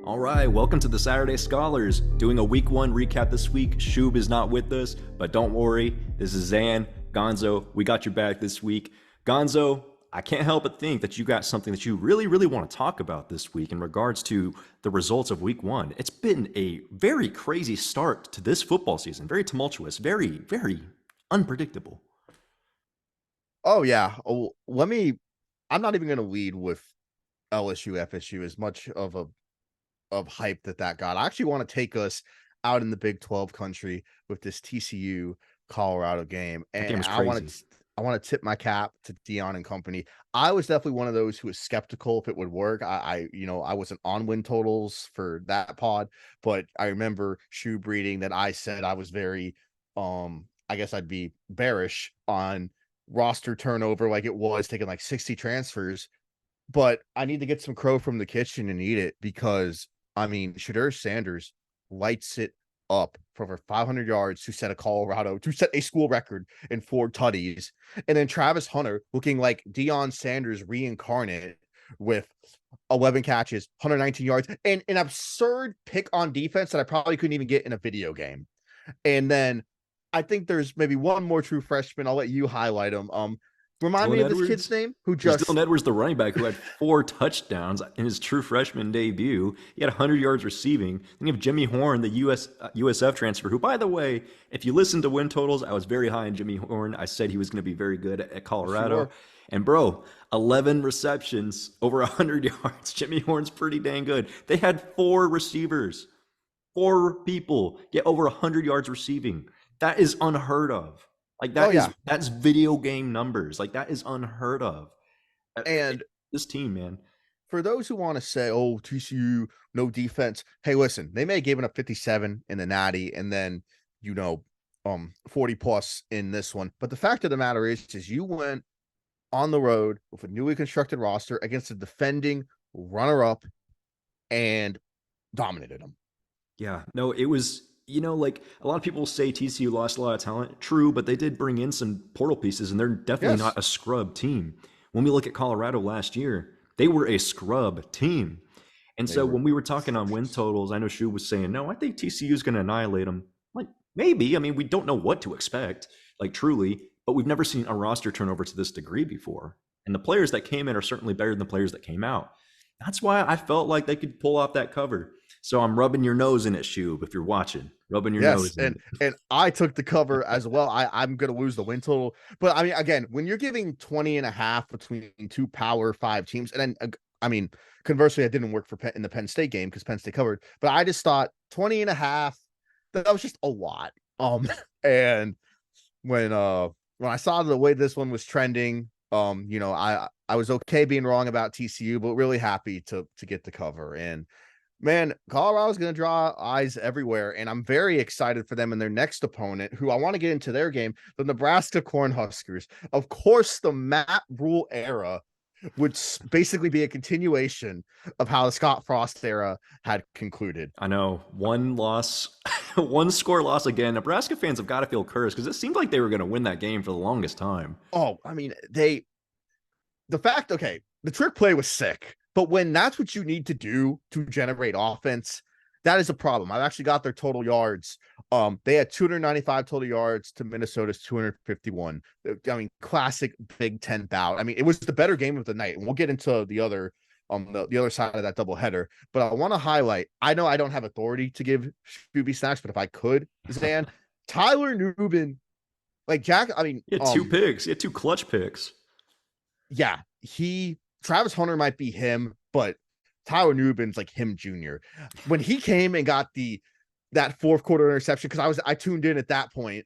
All right, welcome to the Saturday Scholars. Doing a week one recap this week. Shub is not with us, but don't worry. This is Zan, Gonzo. We got your back this week. Gonzo, I can't help but think that you got something that you really want to talk about this week in regards to the results of week one. It's been a very crazy start to this football season. Very tumultuous, very unpredictable. Oh yeah. I'm not even going to lead with LSU FSU as much of hype that got. I actually want to take us out in the Big 12 country with this TCU Colorado game, That game and was I want crazy. to I want to tip my cap to Dion and company. I was definitely one of those who was skeptical if it would work. I wasn't on win totals for that pod, but I remember shoe breeding that I said I was very I guess I'd be bearish on roster turnover, like it was taking like 60 transfers. But I need to get some crow from the kitchen and eat it because Shadur Sanders lights it up for over 500 yards to set a school record in 4 tutties. And then Travis Hunter looking like Deion Sanders reincarnate with 11 catches, 119 yards, and an absurd pick on defense that I probably couldn't even get in a video game. And then I think there's maybe one more true freshman. I'll let you highlight him. Remind me Dylan of this kid's Edwards. name who There's Dylan just Edwards, the running back, who had 4 touchdowns in his true freshman debut. He had 100 yards receiving. Then you have Jimmy Horn, the USF transfer, who, by the way, if you listen to win totals, I was very high on Jimmy Horn. I said he was going to be very good at Colorado. sure. And bro, 11 receptions, over 100 yards. Jimmy Horn's pretty dang good. They had 4 receivers, 4 people get over 100 yards receiving. That is unheard of. Like Oh that is yeah. that's video game numbers. Like that is unheard of. Uh, And This team, man. for those who want to say, oh, TCU, no defense. Hey, listen, they may have given up 57 in the Natty and then, 40 plus in this one. But the fact of the matter is you went on the road with a newly constructed roster against a defending runner-up and dominated them. Yeah, no, it was, like a lot of people say TCU lost a lot of talent. True, but they did bring in some portal pieces, and they're definitely Yes, not a scrub team. When we look at Colorado last year, they were a scrub team. And they so were when we were talking on win atrocious. totals, I know Shu was saying, no, I think TCU is going to annihilate them. Like, maybe. I mean, we don't know what to expect, like, truly, but we've never seen a roster turnover to this degree before. And the players that came in are certainly better than the players that came out. That's why I felt like they could pull off that cover. So I'm rubbing your nose in it, Shub, if you're watching. Rubbing your Yes, nose in and I took the cover as well. I'm going to lose the win total. But again, when you're giving 20 and a half between two power five teams, and then conversely, that didn't work for Penn in the Penn State game because Penn State covered. But I just thought 20 and a half, that was just a lot. And when I saw the way this one was trending, I was okay being wrong about TCU, but really happy to get the cover. And man, Colorado's going to draw eyes everywhere, and I'm very excited for them and their next opponent, who I want to get into their game, the Nebraska Cornhuskers. Of course, the Matt Rule era would basically be a continuation of how the Scott Frost era had concluded. I know one loss, one score loss again. Nebraska fans have got to feel cursed because it seemed like they were going to win that game for the longest time. Oh, the trick play was sick, but when that's what you need to do to generate offense, that is a problem. I've actually got their total yards. They had 295 total yards to Minnesota's 251. Classic Big Ten bout. It was the better game of the night, and we'll get into the other side of that doubleheader. But I want to highlight. I know I don't have authority to give Scooby snacks, but if I could, Zan, Tyler Nubin, like Jack. He had 2 picks. He had 2 clutch picks. Yeah, Travis Hunter might be him, but Tyler Nubin's like him junior. When he came and got that fourth quarter interception, because I tuned in at that point,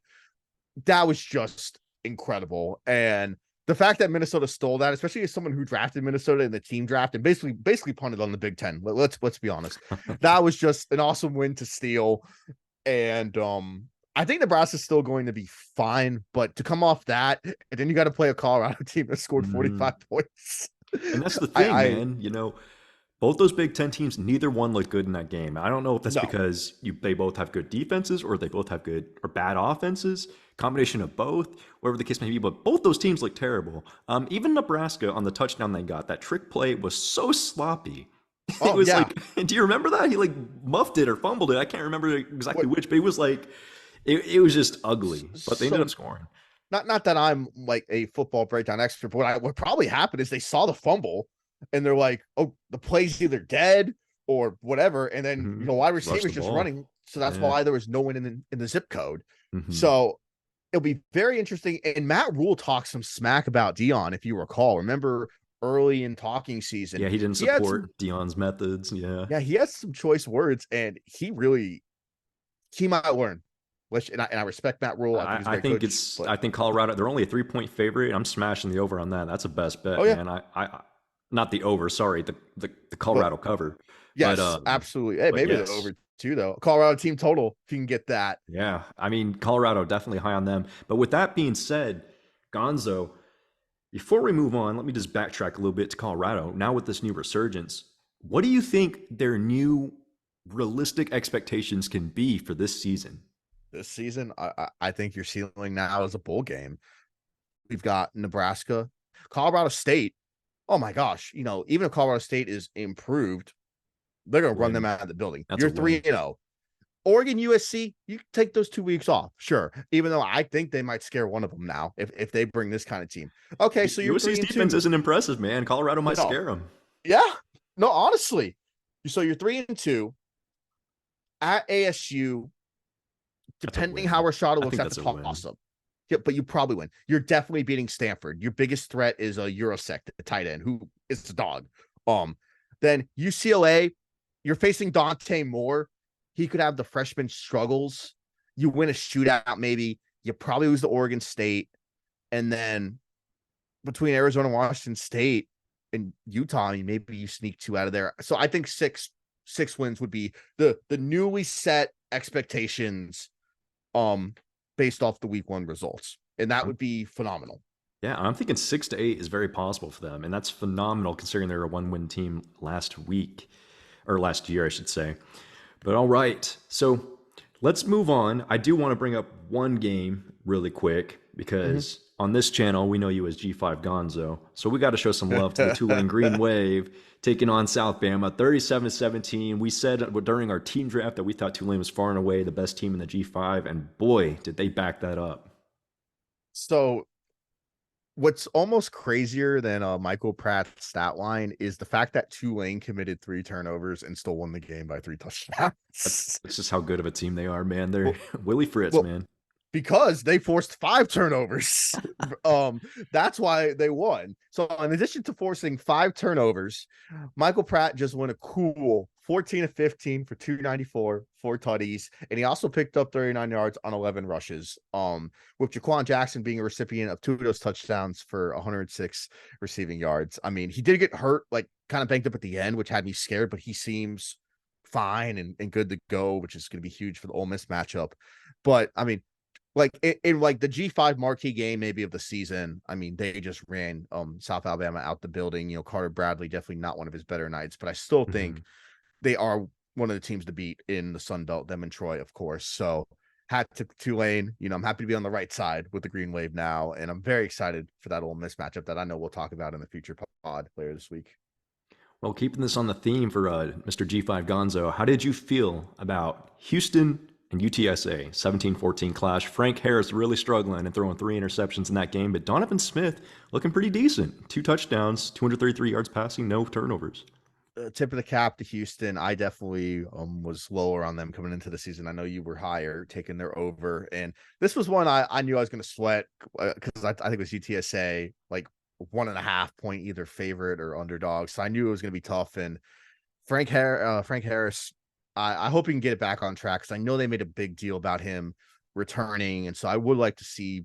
that was just incredible. And the fact that Minnesota stole that, especially as someone who drafted Minnesota in the team draft and basically punted on the Big Ten. Let's be honest. That was just an awesome win to steal. And I think Nebraska's still going to be fine, but to come off that, and then you got to play a Colorado team that scored 45 points. And that's the thing, man. Both those Big Ten teams, neither one looked good in that game. I don't know if that's No. because they both have good defenses or they both have good or bad offenses, combination of both, whatever the case may be. But both those teams look terrible. Even Nebraska on the touchdown they got, that trick play was so sloppy. It Oh was yeah, like, do you remember that? He like muffed it or fumbled it. I can't remember exactly what which, but it was like, it was just ugly. But they ended up so scoring. not that I'm like a football breakdown expert, but what probably happened is they saw the fumble and they're like, oh, the play's either dead or whatever, and then Hmm. wide Rush the receivers just ball. running, so that's Yeah. why there was no one in the zip code. Hmm. So it'll be very interesting. And Matt Rule talked some smack about Dion, if you recall. Remember early in talking season, Yeah, he didn't he had some, support Dion's methods. Yeah. yeah, he has some choice words, and he might learn. Which and I respect Matt Rule. I think he's a great coach. But I think Colorado, they're only a 3-point favorite. I'm smashing the over on that. That's a best oh bet, yeah, man. Not the over, sorry, the but Colorado cover. But, yes, absolutely. Hey, maybe the yes. over too though. Colorado team total, if you can get that. Yeah. I mean, Colorado definitely high on them. But with that being said, Gonzo, before we move on, let me just backtrack a little bit to Colorado. Now with this new resurgence, what do you think their new realistic expectations can be for this season? This season, I think your ceiling now is a bowl game. We've got Nebraska, Colorado State. Oh my gosh, even if Colorado State is improved, they're going to run them Win. out of the building. That's a You're 3 win. 0. Oregon, USC, you take those 2 weeks off, sure. Even though I think they might scare one of them now if they bring this kind of team. Okay, so you're USC's 3 and defense 2. isn't impressive, man. Colorado might No, scare them. yeah, no, honestly. So you're 3 and 2 at ASU. That's a Depending how win. Rashada I looks think at the that's a win. toss up. Yeah, but you probably win. You're definitely beating Stanford. Your biggest threat is a Eurosec, the tight end, who is the dog. Then UCLA, you're facing Dante Moore. He could have the freshman struggles. You win a shootout, maybe. You probably lose to Oregon State. And then between Arizona, Washington State, and Utah, I mean, maybe you sneak 2 out of there. So I think six wins would be the newly set expectations based off the week 1 results. And that I'm, would be phenomenal. yeah, I'm thinking 6 to 8 is very possible for them, and that's phenomenal considering they're a one-win team last week or last year, I should say. But all right, so let's move on. I do want to bring up one game really quick because on this channel we know you as G5 Gonzo, so we got to show some love to the Tulane Green Wave taking on South Bama, 37-17. We said during our team draft that we thought Tulane was far and away the best team in the G5, and boy, did they back that up. So what's almost crazier than Michael Pratt's stat line is the fact that Tulane committed 3 turnovers and still won the game by 3 touchdowns. That's just how good of a team they are, man. They're well, Willie Fritz, well, man. because they forced 5 turnovers. That's why they won. So in addition to forcing 5 turnovers, Michael Pratt just went a cool 14 of 15 for 294, 4 tutties, and he also picked up 39 yards on 11 rushes. With Jaquan Jackson being a recipient of 2 of those touchdowns for 106 receiving yards. I mean, he did get hurt, like kind of banged up at the end, which had me scared, but he seems fine and good to go, which is going to be huge for the Ole Miss matchup. But I mean, like in like the G5 marquee game maybe of the season, I mean, they just ran South Alabama out the building. Carter Bradley definitely not one of his better nights, but I still think they are one of the teams to beat in the Sun Belt, them and Troy, of course. So hat to Tulane. I'm happy to be on the right side with the Green Wave now, and I'm very excited for that Ole Miss matchup that I know we'll talk about in the future pod later this week. Well, keeping this on the theme for Mr. G5 Gonzo, how did you feel about Houston and UTSA 17-14 clash? Frank Harris really struggling and throwing 3 interceptions in that game, but Donovan Smith looking pretty decent. 2 touchdowns, 233 yards passing, no turnovers. Tip of the cap to Houston. I definitely was lower on them coming into the season. I know you were higher, taking their over, and this was one I knew I was going to sweat because I think it was UTSA like 1.5 point either favorite or underdog. So I knew it was going to be tough. And Frank Harris, I hope he can get it back on track because I know they made a big deal about him returning, and so I would like to see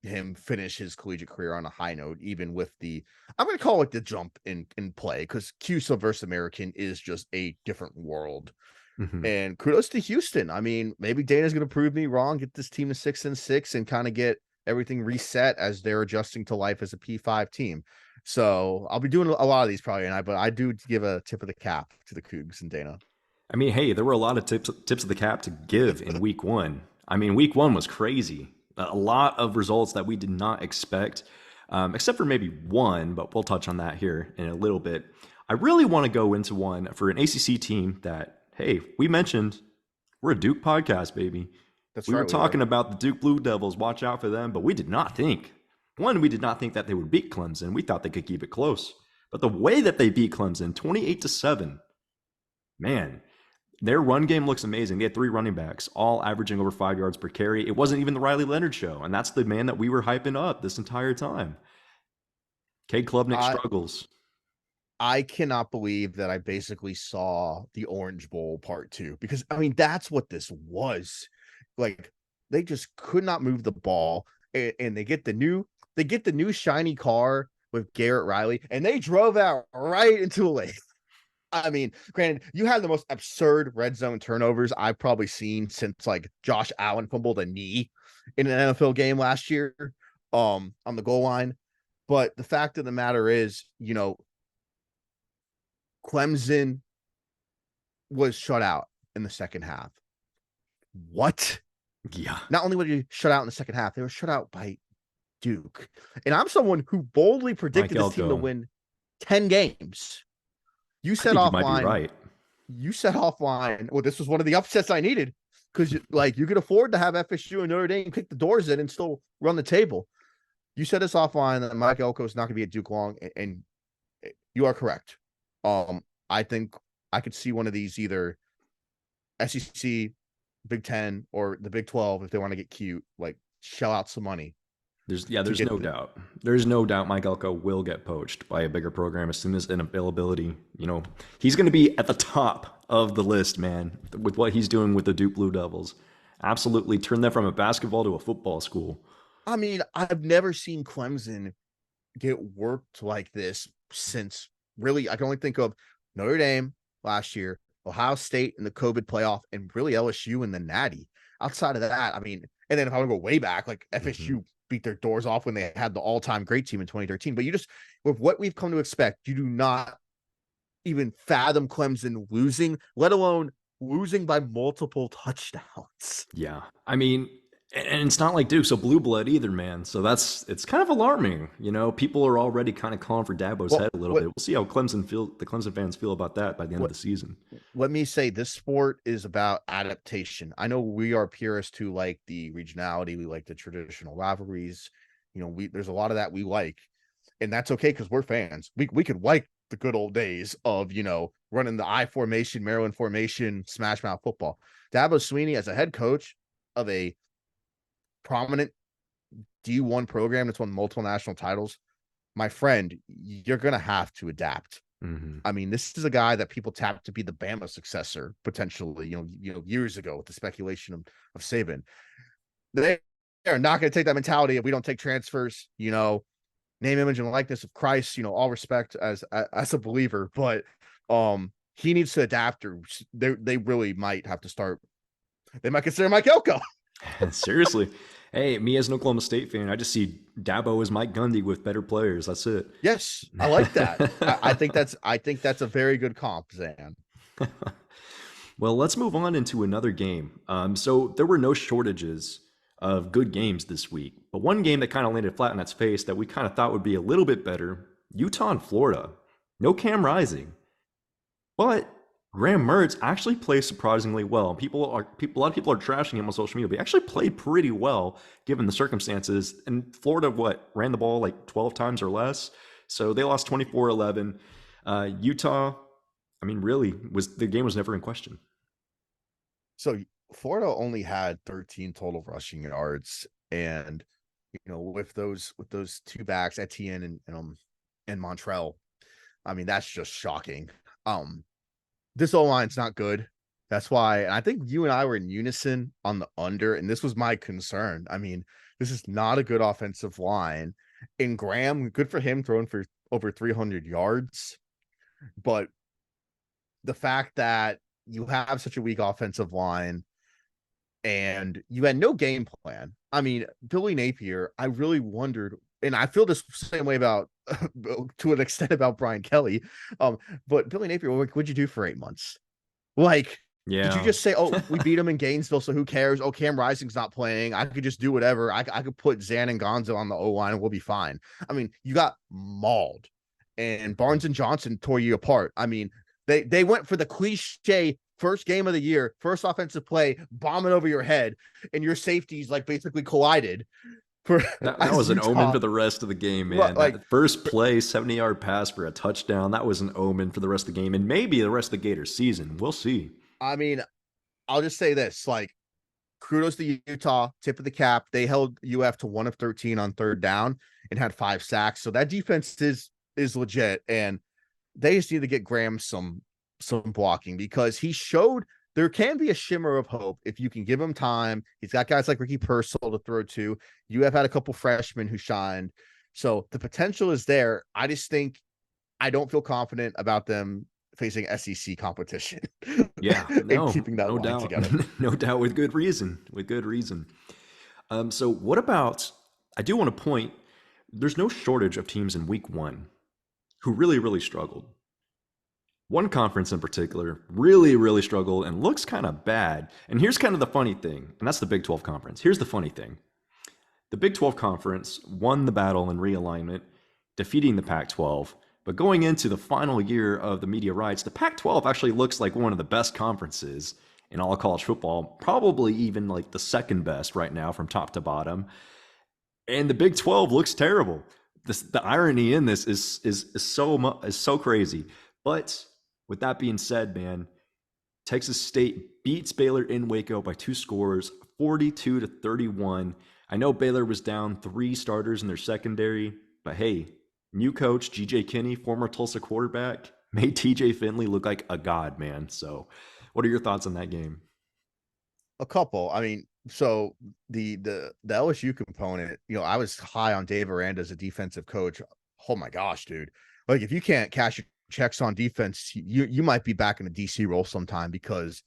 him finish his collegiate career on a high note, even with I'm going to call it the jump in play, because CUSA versus American is just a different world. Mm-hmm. And kudos to Houston. I mean, maybe Dana's going to prove me wrong, get this team to 6-6 and kind of get everything reset as they're adjusting to life as a P5 team. So I'll be doing a lot of these probably tonight, but I do give a tip of the cap to the Cougs and Dana. I mean, hey, there were a lot of tips of the cap to give in week 1. I mean, week 1 was crazy. A lot of results that we did not expect, except for maybe one, but we'll touch on that here in a little bit. I really want to go into one for an ACC team that, hey, we mentioned we're a Duke podcast, baby. That's We were right, we are. talking about the Duke Blue Devils. Watch out for them. But we did not think, one, we did not think that they would beat Clemson. We thought they could keep it close. But the way that they beat Clemson, 28-7, man, their run game looks amazing. They had 3 running backs, all averaging over 5 yards per carry. It wasn't even the Riley Leonard show. And that's the man that we were hyping up this entire time. Cade Klubnik I struggles. I cannot believe that I basically saw the Orange Bowl part 2, because I mean that's what this was. Like, they just could not move the ball, and they get the new shiny car with Garrett Riley, and they drove out right into a lane. I mean, granted, you had the most absurd red zone turnovers I've probably seen since like Josh Allen fumbled a knee in an NFL game last year, on the goal line. But the fact of the matter is, Clemson was shut out in the second half. What? Yeah. Not only were you shut out in the second half, they were shut out by Duke. And I'm someone who boldly predicted this team to win 10 games. You said offline. You might be right. You said offline. Well, this was one of the upsets I needed, because you could afford to have FSU and Notre Dame kick the doors in and still run the table. You said this offline that Mike Elko is not going to be at Duke long, and you are correct. I think I could see one of these, either SEC, Big 10, or the Big 12, if they want to get cute, like shell out some money. There's no doubt. There's no doubt Mike Elko will get poached by a bigger program as soon as an availability. He's going to be at the top of the list, man, with what he's doing with the Duke Blue Devils. Absolutely turn them from a basketball to a football school. I mean, I've never seen Clemson get worked like this since, really, I can only think of Notre Dame last year, Ohio State in the COVID playoff, and really LSU in the Natty. Outside of that, I mean, and then if I want to go way back, like FSU beat their doors off when they had the all-time great team in 2013. But with what we've come to expect, you do not even fathom Clemson losing, let alone losing by multiple touchdowns. Yeah. I mean, and it's not like Duke's a blue blood either, man. So it's kind of alarming. People are already kind of calling for Dabo's head a little bit. We'll see how the Clemson fans feel about that by the end of the season. Let me say, this sport is about adaptation. I know we are purists who like the regionality. We like the traditional rivalries. There's a lot of that we like, and that's okay because we're fans. We could like the good old days of, running the I formation, Maryland formation, smash mouth football. Dabo Swinney, as a head coach of a prominent D1 program that's won multiple national titles, my friend, you're going to have to adapt. I mean, this is a guy that people tapped to be the Bama successor potentially, years ago with the speculation of Saban. They are not going to take that mentality if we don't take transfers, name, image, and likeness of Christ, all respect as a believer, but he needs to adapt, or they really might have to start. They might consider Mike Elko. Seriously. Hey, me as an Oklahoma State fan, I just see Dabo as Mike Gundy with better players. That's it. Yes, I like that. I think that's a very good comp, Zan. Well, let's move on into another game. So there were no shortages of good games this week, but one game that kind of landed flat on its face that we kind of thought would be a little bit better: Utah and Florida. No Cam Rising, but Graham Mertz actually plays surprisingly well. A lot of people are trashing him on social media, but he actually played pretty well given the circumstances. And Florida, ran the ball like 12 times or less. So they lost 24-11. Utah, I mean, really, the game was never in question. So Florida only had 13 total rushing yards, and with those two backs, Etienne and Montrell, I mean, that's just shocking. This O-line's not good. That's why, and I think you and I were in unison on the under, and this was my concern. I mean, this is not a good offensive line. And Graham, good for him, throwing for over 300 yards. But the fact that you have such a weak offensive line and you had no game plan. I mean, Billy Napier, I really wondered, and I feel this same way about to an extent about Brian Kelly. But Billy Napier, what'd you do for 8 months? Like, did you just say, oh, we beat him in Gainesville, so who cares? Oh, Cam Rising's not playing. I could just do whatever. I could put Zan and Gonzo on the O-line and we'll be fine. I mean, you got mauled. and Barnes and Johnson tore you apart. I mean, they went for the cliche first game of the year, first offensive play, bombing over your head, and your safeties like basically collided for That as was an omen Utah. for the rest of the game, man. Like, That first play, 70-yard pass for a touchdown, that was an omen for the rest of the game and maybe the rest of the Gators season. We'll see. I mean, I'll just say this, like, kudos to Utah, tip of the cap. They held UF to 1 of 13 on third down and had 5 sacks. So that defense is legit. And they just need to get Graham some blocking, because he showed there can be a shimmer of hope if you can give him time. He's got guys like Ricky Purcell to throw to. You have had a couple freshmen who shined. So the potential is there. I just think I don't feel confident about them facing SEC competition. Yeah, And no, keeping that no line doubt. together. No doubt, with good reason. With good reason. So what about, I do want to point, there's no shortage of teams in week one who really, really struggled. One conference in particular really, really struggled and looks kind of bad. And here's kind of the funny thing, and that's the Big 12 Conference. Here's the funny thing. The Big 12 Conference won the battle in realignment, defeating the Pac 12. But going into the final year of the media rights, the Pac 12 actually looks like one of the best conferences in all of college football, probably even like the second best right now from top to bottom. And the Big 12 looks terrible. The irony in this is so crazy. But with that being said, man, Texas State beats Baylor in Waco by 2 scores, 42-31. I know Baylor was down 3 starters in their secondary, but hey, new coach GJ Kinney, former Tulsa quarterback, made TJ Finley look like a god, man. So, what are your thoughts on that game? A couple. I mean, so the LSU component, I was high on Dave Aranda as a defensive coach. Oh my gosh, dude. Like, if you can't cash your checks on defense, you might be back in a DC role sometime, because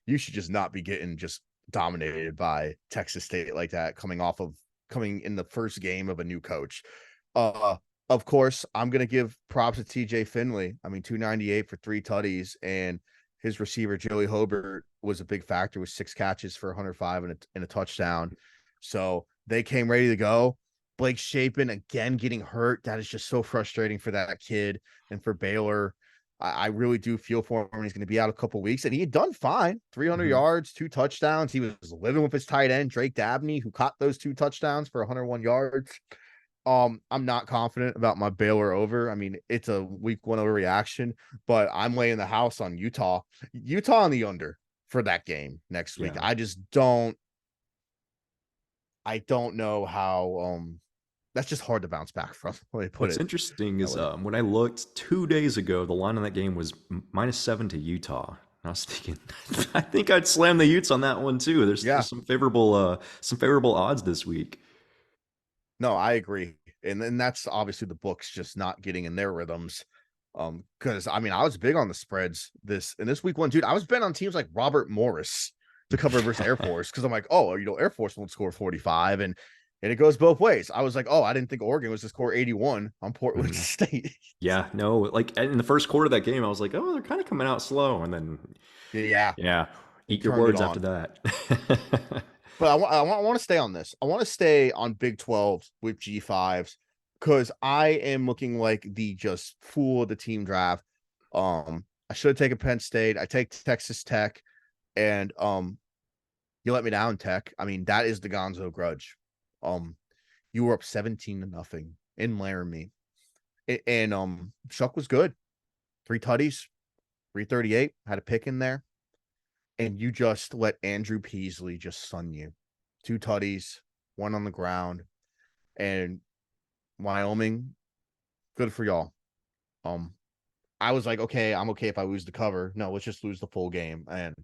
you should just not be getting just dominated by Texas State like that, coming in the first game of a new coach. Of course, I'm gonna give props to TJ Finley. I mean, 298 for 3 tutties, and his receiver Joey Hobart was a big factor with 6 catches for 105 and a touchdown. So they came ready to go. Blake Shapen again getting hurt. That is just so frustrating for that kid and for Baylor. I really do feel for him. He's going to be out a couple weeks, and he had done fine. 300 Mhm. yards, 2 touchdowns. He was living with his tight end, Drake Dabney, who caught those 2 touchdowns for 101 yards. I'm not confident about my Baylor over. I mean, it's a week 1 overreaction, but I'm laying the house on Utah on the under for that game next week. Yeah. I don't know how, that's just hard to bounce back from. Let me put What's it interesting that is way. when I looked 2 days ago, the line on that game was -7 to Utah. And I was thinking, I think I'd slam the Utes on that one too. There's Yeah, some favorable odds this week. no, I agree. And then that's obviously the books just not getting in their rhythms. Because I mean, I was big on the spreads this week 1, dude. I was betting on teams like Robert Morris to cover versus Air Force, because I'm like, oh, Air Force won't score 45, and it goes both ways. I was like, oh, I didn't think Oregon was to score 81 on Portland Mhm. State. Yeah, no, like in the first quarter of that game, I was like, oh, they're kind of coming out slow, and then Yeah, yeah, it eat your turned it words after on. that. But I want to stay on this. I want to stay on Big 12 with G5s, because I am looking like the just fool of the team draft. I should have taken Penn State. I take Texas Tech, and you let me down, Tech. I mean, that is the Gonzo grudge. Um, you were up 17-0 in Laramie, and Chuck was good. 3 tutties, 338, had a pick in there, and you just let Andrew Peasley just sun you. 2 tutties, 1 on the ground, and Wyoming, good for y'all. Um, I was like, okay, I'm okay if I lose the cover. No, let's just lose the full game. And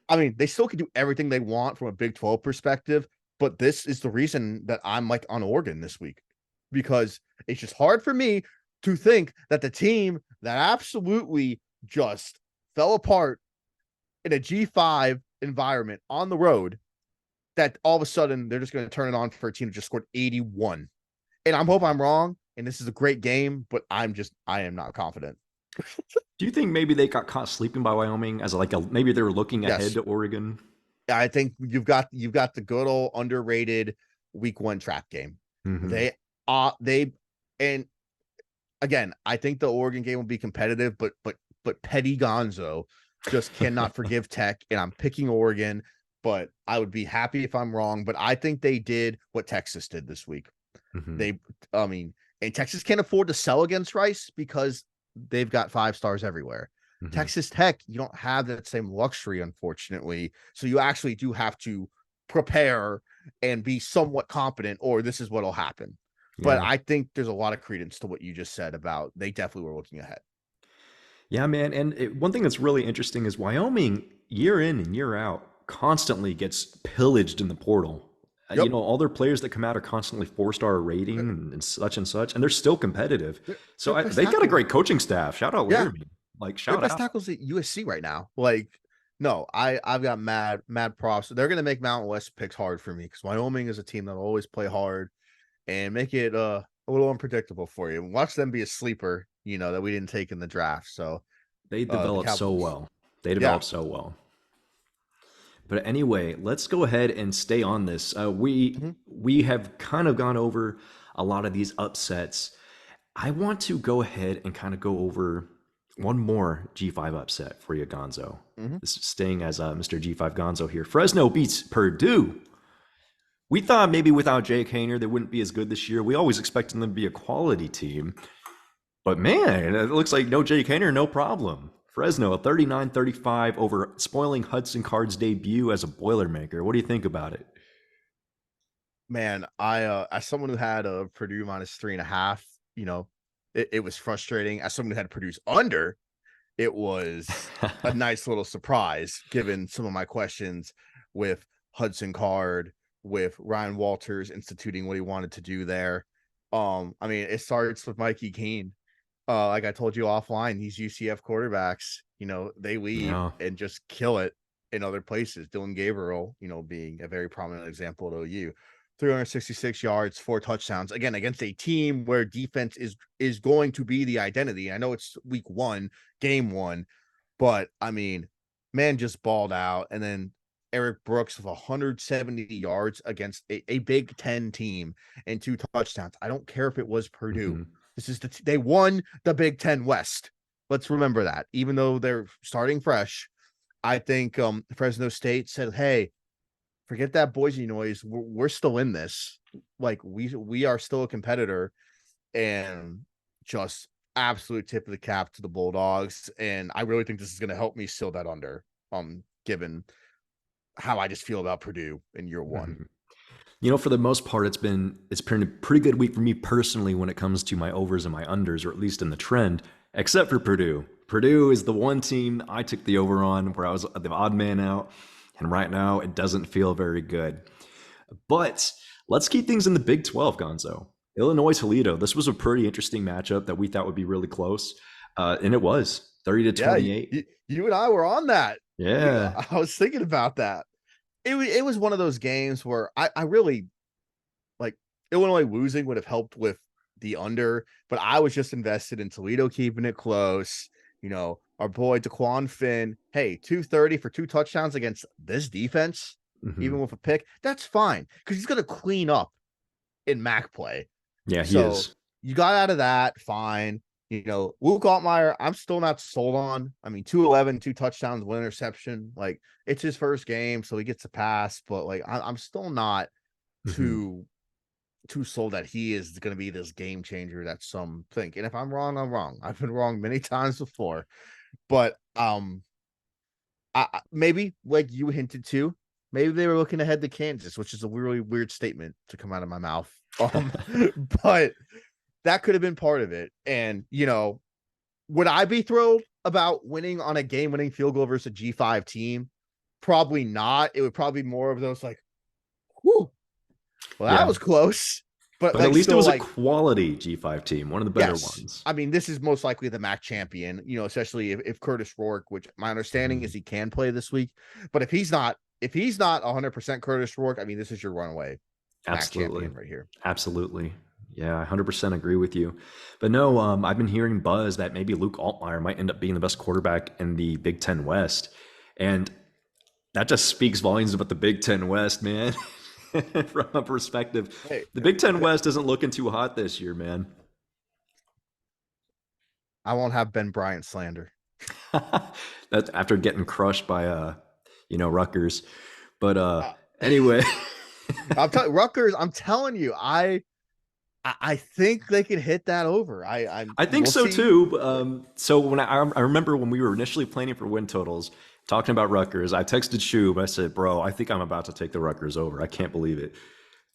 I mean, they still can do everything they want from a Big 12 perspective, but this is the reason that I'm like on Oregon this week, because it's just hard for me to think that the team that absolutely just fell apart in a G5 environment on the road, that all of a sudden they're just going to turn it on for a team that just scored 81. And I'm hoping I'm wrong, and this is a great game, but I am not confident. Do you think maybe they got caught sleeping by Wyoming as like a maybe they were looking ahead Yes, to Oregon? I think you've got the good old underrated week 1 trap game. Hmm. They and again, I think the Oregon game will be competitive, but Petty Gonzo just cannot forgive Tech, and I'm picking Oregon, but I would be happy if I'm wrong. But I think they did what Texas did this week. Mhm. They, I mean, and Texas can't afford to sell against Rice because they've got 5 stars everywhere. Mhm. Texas Tech, you don't have that same luxury, unfortunately. So you actually do have to prepare and be somewhat competent, or this is what'll happen. But Yeah. I think there's a lot of credence to what you just said about they definitely were looking ahead. Yeah, man. And one thing that's really interesting is Wyoming, year in and year out, constantly gets pillaged in the portal. Yep. All their players that come out are constantly 4-star rating and such, and they're still competitive. Their So best they've got a tackle. great coaching staff. Shout out Yeah. Laramie. Like, Their shout best out. tackles at USC right now. Like, no, I've got mad props. They're gonna make Mountain West picks hard for me because Wyoming is a team that'll always play hard and make it a little unpredictable for you. Watch them be a sleeper, that we didn't take in the draft. So They the develop so Cowboys. well. They Yeah. develop so well. But anyway, let's go ahead and stay on this. We Mhm. we have kind of gone over a lot of these upsets. I want to go ahead and kind of go over one more G5 upset for you, Gonzo. Mhm. This is staying as Mr. G5 Gonzo here. Fresno beats Purdue. We thought maybe without Jake Hayner, they wouldn't be as good this year. We always expected them to be a quality team. But man, it looks like no Jake Hayner, no problem. Fresno, a 39-35 over spoiling Hudson Card's debut as a Boilermaker. What do you think about it? Man, I as someone who had a Purdue -3.5, it was frustrating. As someone who had Purdue's under, it was a nice little surprise given some of my questions with Hudson Card, with Ryan Walters instituting what he wanted to do there. I mean, it starts with Mikey Keene. Like I told you offline, these UCF quarterbacks, they leave Yeah. and just kill it in other places. Dylan Gabriel, being a very prominent example at OU. 366 yards, 4 touchdowns. Again, against a team where defense is going to be the identity. I know it's week 1, game 1, but I mean, man just balled out. And then Eric Brooks with 170 yards against a Big Ten team and 2 touchdowns. I don't care if it was Purdue. Mhm. This is they won the Big Ten West. Let's remember that. Even though they're starting fresh, I think Fresno State said, "Hey, forget that Boise noise. We're still in this. Like we are still a competitor." And just absolute tip of the cap to the Bulldogs. And I really think this is going to help me seal that under, given how I just feel about Purdue in year 1. Mhm. For the most part, it's been a pretty good week for me personally when it comes to my overs and my unders, or at least in the trend, except for Purdue. Purdue is the one team I took the over on where I was the odd man out, and right now it doesn't feel very good. But let's keep things in the Big 12, Gonzo. Illinois Toledo. This was a pretty interesting matchup that we thought would be really close, and it was 30 to Yeah, 28. you and I were on that. Yeah. I was thinking about that. It was one of those games where I really like Illinois losing would have helped with the under, but I was just invested in Toledo keeping it close. Our boy Daquan Finn, hey, 230 for 2 touchdowns against this defense, Mhm. even with a pick, that's fine because he's going to clean up in MAC play. Yeah, he So is. you got out of that, fine. Luke Altmaier, I'm still not sold on. I mean, 211, 2 touchdowns, 1 interception. Like, it's his first game, so he gets a pass, but like I'm still not Mhm. too sold that he is going to be this game changer that some think. And if I'm wrong, I'm wrong. I've been wrong many times before. But maybe like you hinted to, maybe they were looking ahead to Kansas, which is a really weird statement to come out of my mouth. But that could have been part of it. And would I be thrilled about winning on a game-winning field goal versus a G5 team? Probably not. It would probably be more of those like, whew, well, that Yeah. was close. But But at like least it still was a like, quality G5 team, one of the better yes. ones. I mean, this is most likely the MAC champion, especially if Curtis Rourke, which my understanding Mhm. is he can play this week. But if he's not 100% Curtis Rourke, I mean, this is your runaway MAC Absolutely. champion right here. Absolutely. Yeah, I 100% agree with you. But no, I've been hearing buzz that maybe Luke Altmaier might end up being the best quarterback in the Big Ten West. And that just speaks volumes about the Big Ten West, man. From a perspective, Hey, the Big Ten West isn't looking too hot this year, man. I won't have Ben Bryant slander. That's after getting crushed by Rutgers. But anyway, I'm telling Rutgers. I'm telling you, I think they could hit that over. I think We'll so see. too. So when I remember when we were initially planning for win totals, talking about Rutgers, I texted Shub. I said, "Bro, I think I'm about to take the Rutgers over. I can't believe it."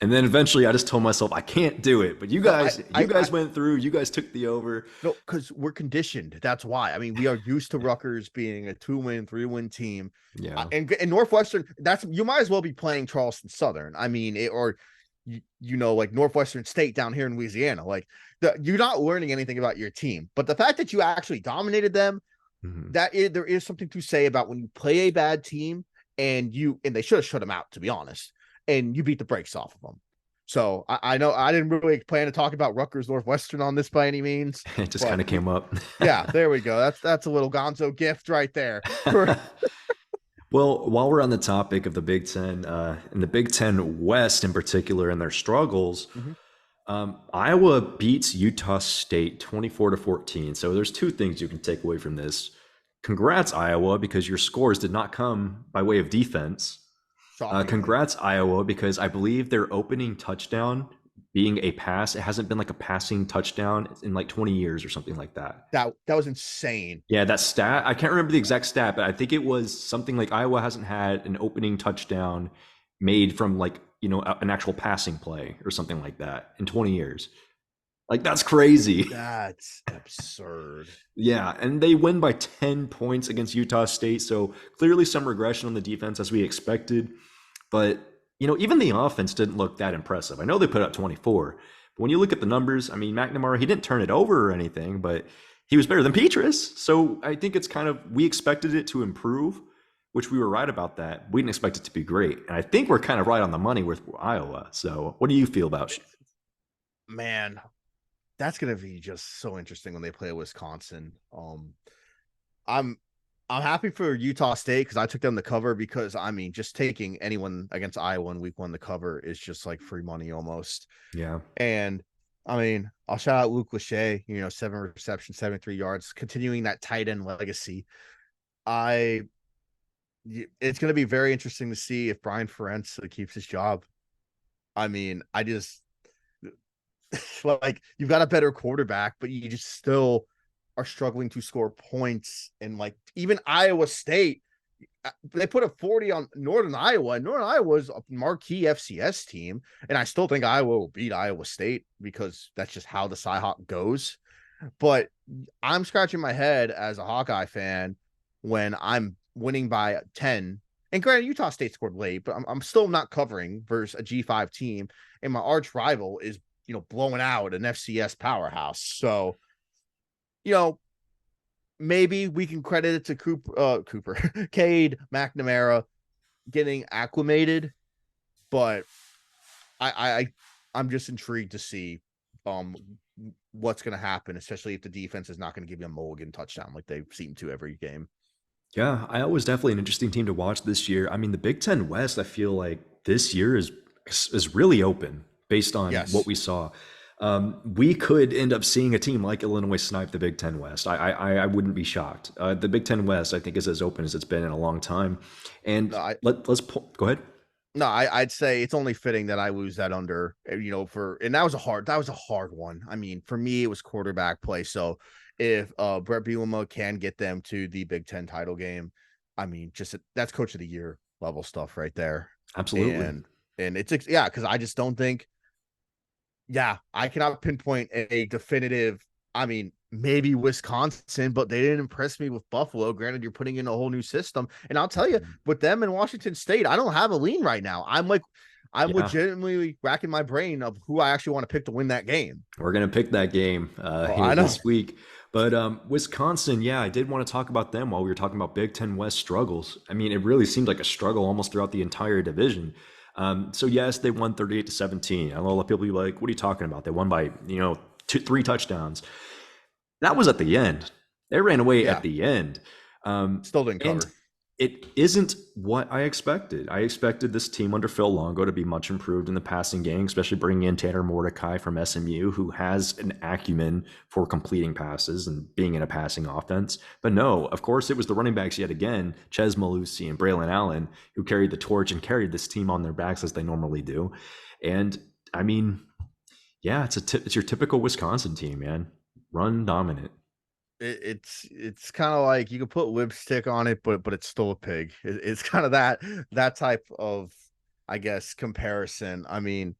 And then eventually, I just told myself I can't do it. But you No, guys, you guys went through. You guys took the over. no, because we're conditioned. That's why. I mean, we are used to Rutgers being a 2-win, 3-win team, Yeah. and Northwestern. That's you might as well be playing Charleston Southern. I mean, or like Northwestern State down here in Louisiana. Like you're not learning anything about your team, but the fact that you actually dominated them, Mm-hmm. there is something to say about when you play a bad team and they should have shut them out, to be honest, and you beat the brakes off of them. So I know I didn't really plan to talk about Rutgers Northwestern on this by any means, It just kind but of came up. yeah, there we go. That's a little Gonzo gift right there. Well, while we're on the topic of the Big Ten, and the Big Ten West in particular, and their struggles, Mhm. Iowa beats Utah State 24-14. So there's two things you can take away from this. Congrats, Iowa, because your scores did not come by way of defense. Shockingly. Congrats, Iowa, because I believe their opening touchdown being a pass, it hasn't been like a passing touchdown in like 20 years or something like that. That was insane. Yeah, that stat, I can't remember the exact stat, but I think it was something like Iowa hasn't had an opening touchdown made from like, an actual passing play or something like that in 20 years. Like, that's crazy. That's absurd. Yeah, and they win by 10 points against Utah State. So clearly some regression on the defense as we expected. But, even the offense didn't look that impressive. I know they put up 24, but when you look at the numbers, I mean, McNamara, he didn't turn it over or anything, but he was better than Petrus. So I think it's we expected it to improve, which we were right about that. We didn't expect it to be great. And I think we're kind of right on the money with Iowa. So what do you feel about it? Man, that's gonna be just so interesting when they play Wisconsin. I'm I'm happy for Utah State because I took them to cover because I mean, just taking anyone against Iowa in week one to cover is just like free money almost. Yeah. And I mean, I'll shout out Luke Lachey, 7 receptions, 73 yards, continuing that tight end legacy. I it's going to be very interesting to see if Brian Ferentz keeps his job. I mean, I just like you've got a better quarterback, but you just still are struggling to score points. And like even Iowa State, they put a 40 on Northern Iowa. And Northern Iowa is a marquee FCS team, and I still think Iowa will beat Iowa State because that's just how the Cyhawk goes. But I'm scratching my head as a Hawkeye fan when I'm winning by 10. And granted, Utah State scored late, but I'm still not covering versus a G5 team. And my arch rival is, blowing out an FCS powerhouse. So, maybe we can credit it to Cooper, Cade McNamara getting acclimated, but I'm just intrigued to see what's going to happen, especially if the defense is not going to give you a mulligan touchdown like they seem to every game. Yeah, Iowa was definitely an interesting team to watch this year. I mean, the Big Ten West, I feel like this year is really open based on what Yes. we saw. We could end up seeing a team like Illinois snipe the Big Ten West. I wouldn't be shocked. The Big Ten West, I think, is as open as it's been in a long time. And No, go ahead. No, I'd say it's only fitting that I lose that under, and that was a hard one. I mean, for me, it was quarterback play. So if Brett Bielema can get them to the Big Ten title game, I mean, that's coach of the year level stuff right there. Absolutely. And it's because I just don't think, I cannot pinpoint a definitive. I mean, maybe Wisconsin, but they didn't impress me with Buffalo. Granted, you're putting in a whole new system. And I'll tell you, with them in Washington State, I don't have a lean right now. I'm Yeah. legitimately racking my brain of who I actually want to pick to win that game. We're going to pick that game I know. this week. But Wisconsin, I did want to talk about them while we were talking about Big Ten West struggles. I mean, it really seemed like a struggle almost throughout the entire division. So yes, they won 38-17. I know a lot of people be like, what are you talking about? They won by, 3 touchdowns. That was at the end. They ran away Yeah. at the end. Still didn't And cover. It isn't what I expected. I expected this team under Phil Longo to be much improved in the passing game, especially bringing in Tanner Mordecai from SMU, who has an acumen for completing passes and being in a passing offense. But no, of course, it was the running backs yet again, Ches Malusi and Braylon Allen, who carried the torch and carried this team on their backs as they normally do. And I mean, yeah, it's your typical Wisconsin team, man. Run dominant. It's kind of like you can put lipstick on it, but it's still a pig. It's kind of that type of, I guess, comparison. I mean,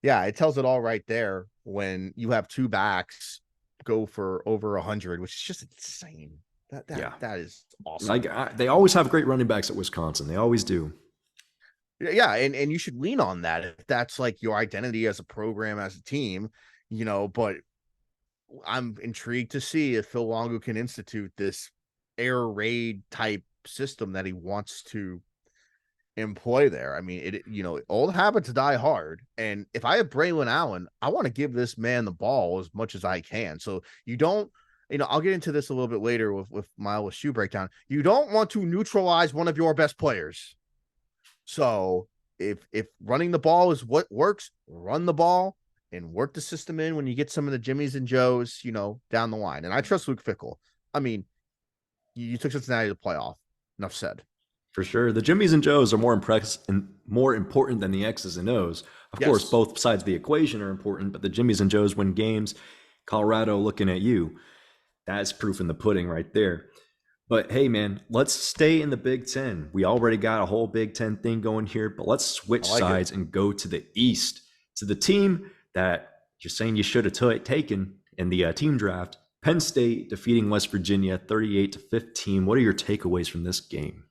yeah, it tells it all right there when you have two backs go for over 100, which is just insane. That is awesome. Like they always have great running backs at Wisconsin. They always do. Yeah, and you should lean on that if that's like your identity as a program, as a team, but I'm intrigued to see if Phil Longo can institute this air raid type system that he wants to employ there. I mean, old habits die hard. And if I have Braylon Allen, I want to give this man the ball as much as I can. So you don't, I'll get into this a little bit later with my LSU breakdown. You don't want to neutralize one of your best players. So if running the ball is what works, run the ball and work the system in when you get some of the Jimmies and Joes, down the line. And I trust Luke Fickell. I mean, you took Cincinnati to the playoff. Enough said. For sure. The Jimmies and Joes are more important than the X's and O's. Of course, both sides of the equation are important, but the Jimmies and Joes win games. Colorado looking at you. That's proof in the pudding right there. But hey, man, let's stay in the Big Ten. We already got a whole Big Ten thing going here, but let's switch sides and go to the East, to the team that you're saying you should have taken in the team draft. Penn State defeating West Virginia 38-15. What are your takeaways from this game?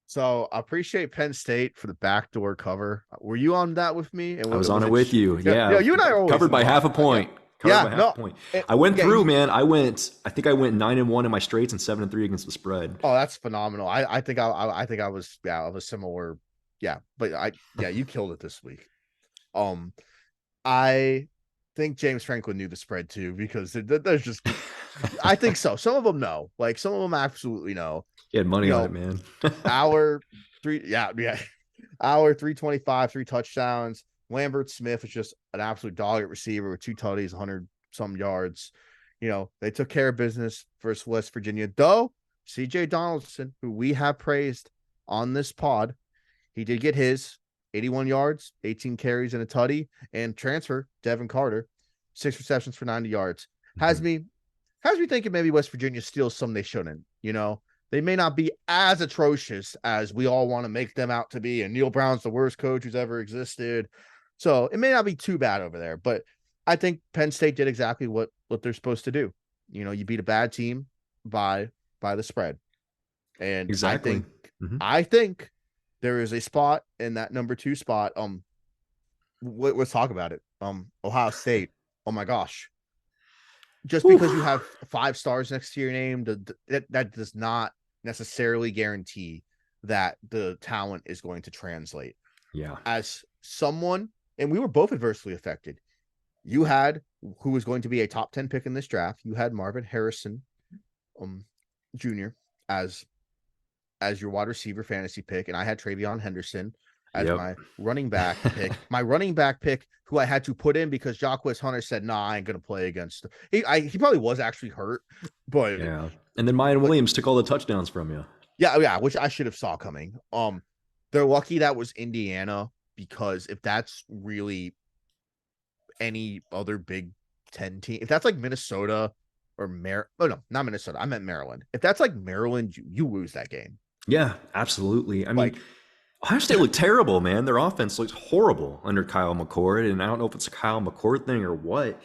So I appreciate Penn State for the backdoor cover. Were you on that with me? And I was on it with you. Yeah. You and I are always covered by half a point. I went through, man. I think I went 9-1 in my straights and 7-3 against the spread. Oh, that's phenomenal. I think I was of a similar. Yeah, but you killed it this week. I think James Franklin knew the spread too, because there's just, I think so. Some of them know, like some of them absolutely know. He had money on it, man. Hour 325, 3 touchdowns. Lambert Smith was just an absolute dog at receiver with 2 tutties, 100 some yards. They took care of business versus West Virginia, though. CJ Donaldson, who we have praised on this pod, he did get his 81 yards, 18 carries and a tutty, and transfer Devin Carter, 6 receptions for 90 yards. Has me thinking maybe West Virginia steals some they shouldn't. They may not be as atrocious as we all want to make them out to be, and Neil Brown's the worst coach who's ever existed. So it may not be too bad over there, but I think Penn State did exactly what they're supposed to do. You beat a bad team by the spread. And exactly. I think there is a spot in that number 2 spot. Let's talk about it. Ohio State. Oh my gosh. Just because you have 5 stars next to your name, that does not necessarily guarantee that the talent is going to translate. Yeah. As someone, and we were both adversely affected. You had who was going to be a top 10 pick in this draft. You had Marvin Harrison, Jr. as your wide receiver fantasy pick, and I had Travion Henderson as my running back pick. My running back pick, who I had to put in because Jacquez Hunter said, "Nah, I ain't gonna play against." He probably was actually hurt, but yeah. And then Mayan Williams took all the touchdowns from you. Yeah, which I should have saw coming. They're lucky that was Indiana, because if that's really any other Big Ten team, if that's like Minnesota or not Minnesota, I meant Maryland. If that's like Maryland, you lose that game. Yeah, absolutely. I mean, Ohio State looked terrible, man. Their offense looked horrible under Kyle McCord, and I don't know if it's a Kyle McCord thing or what,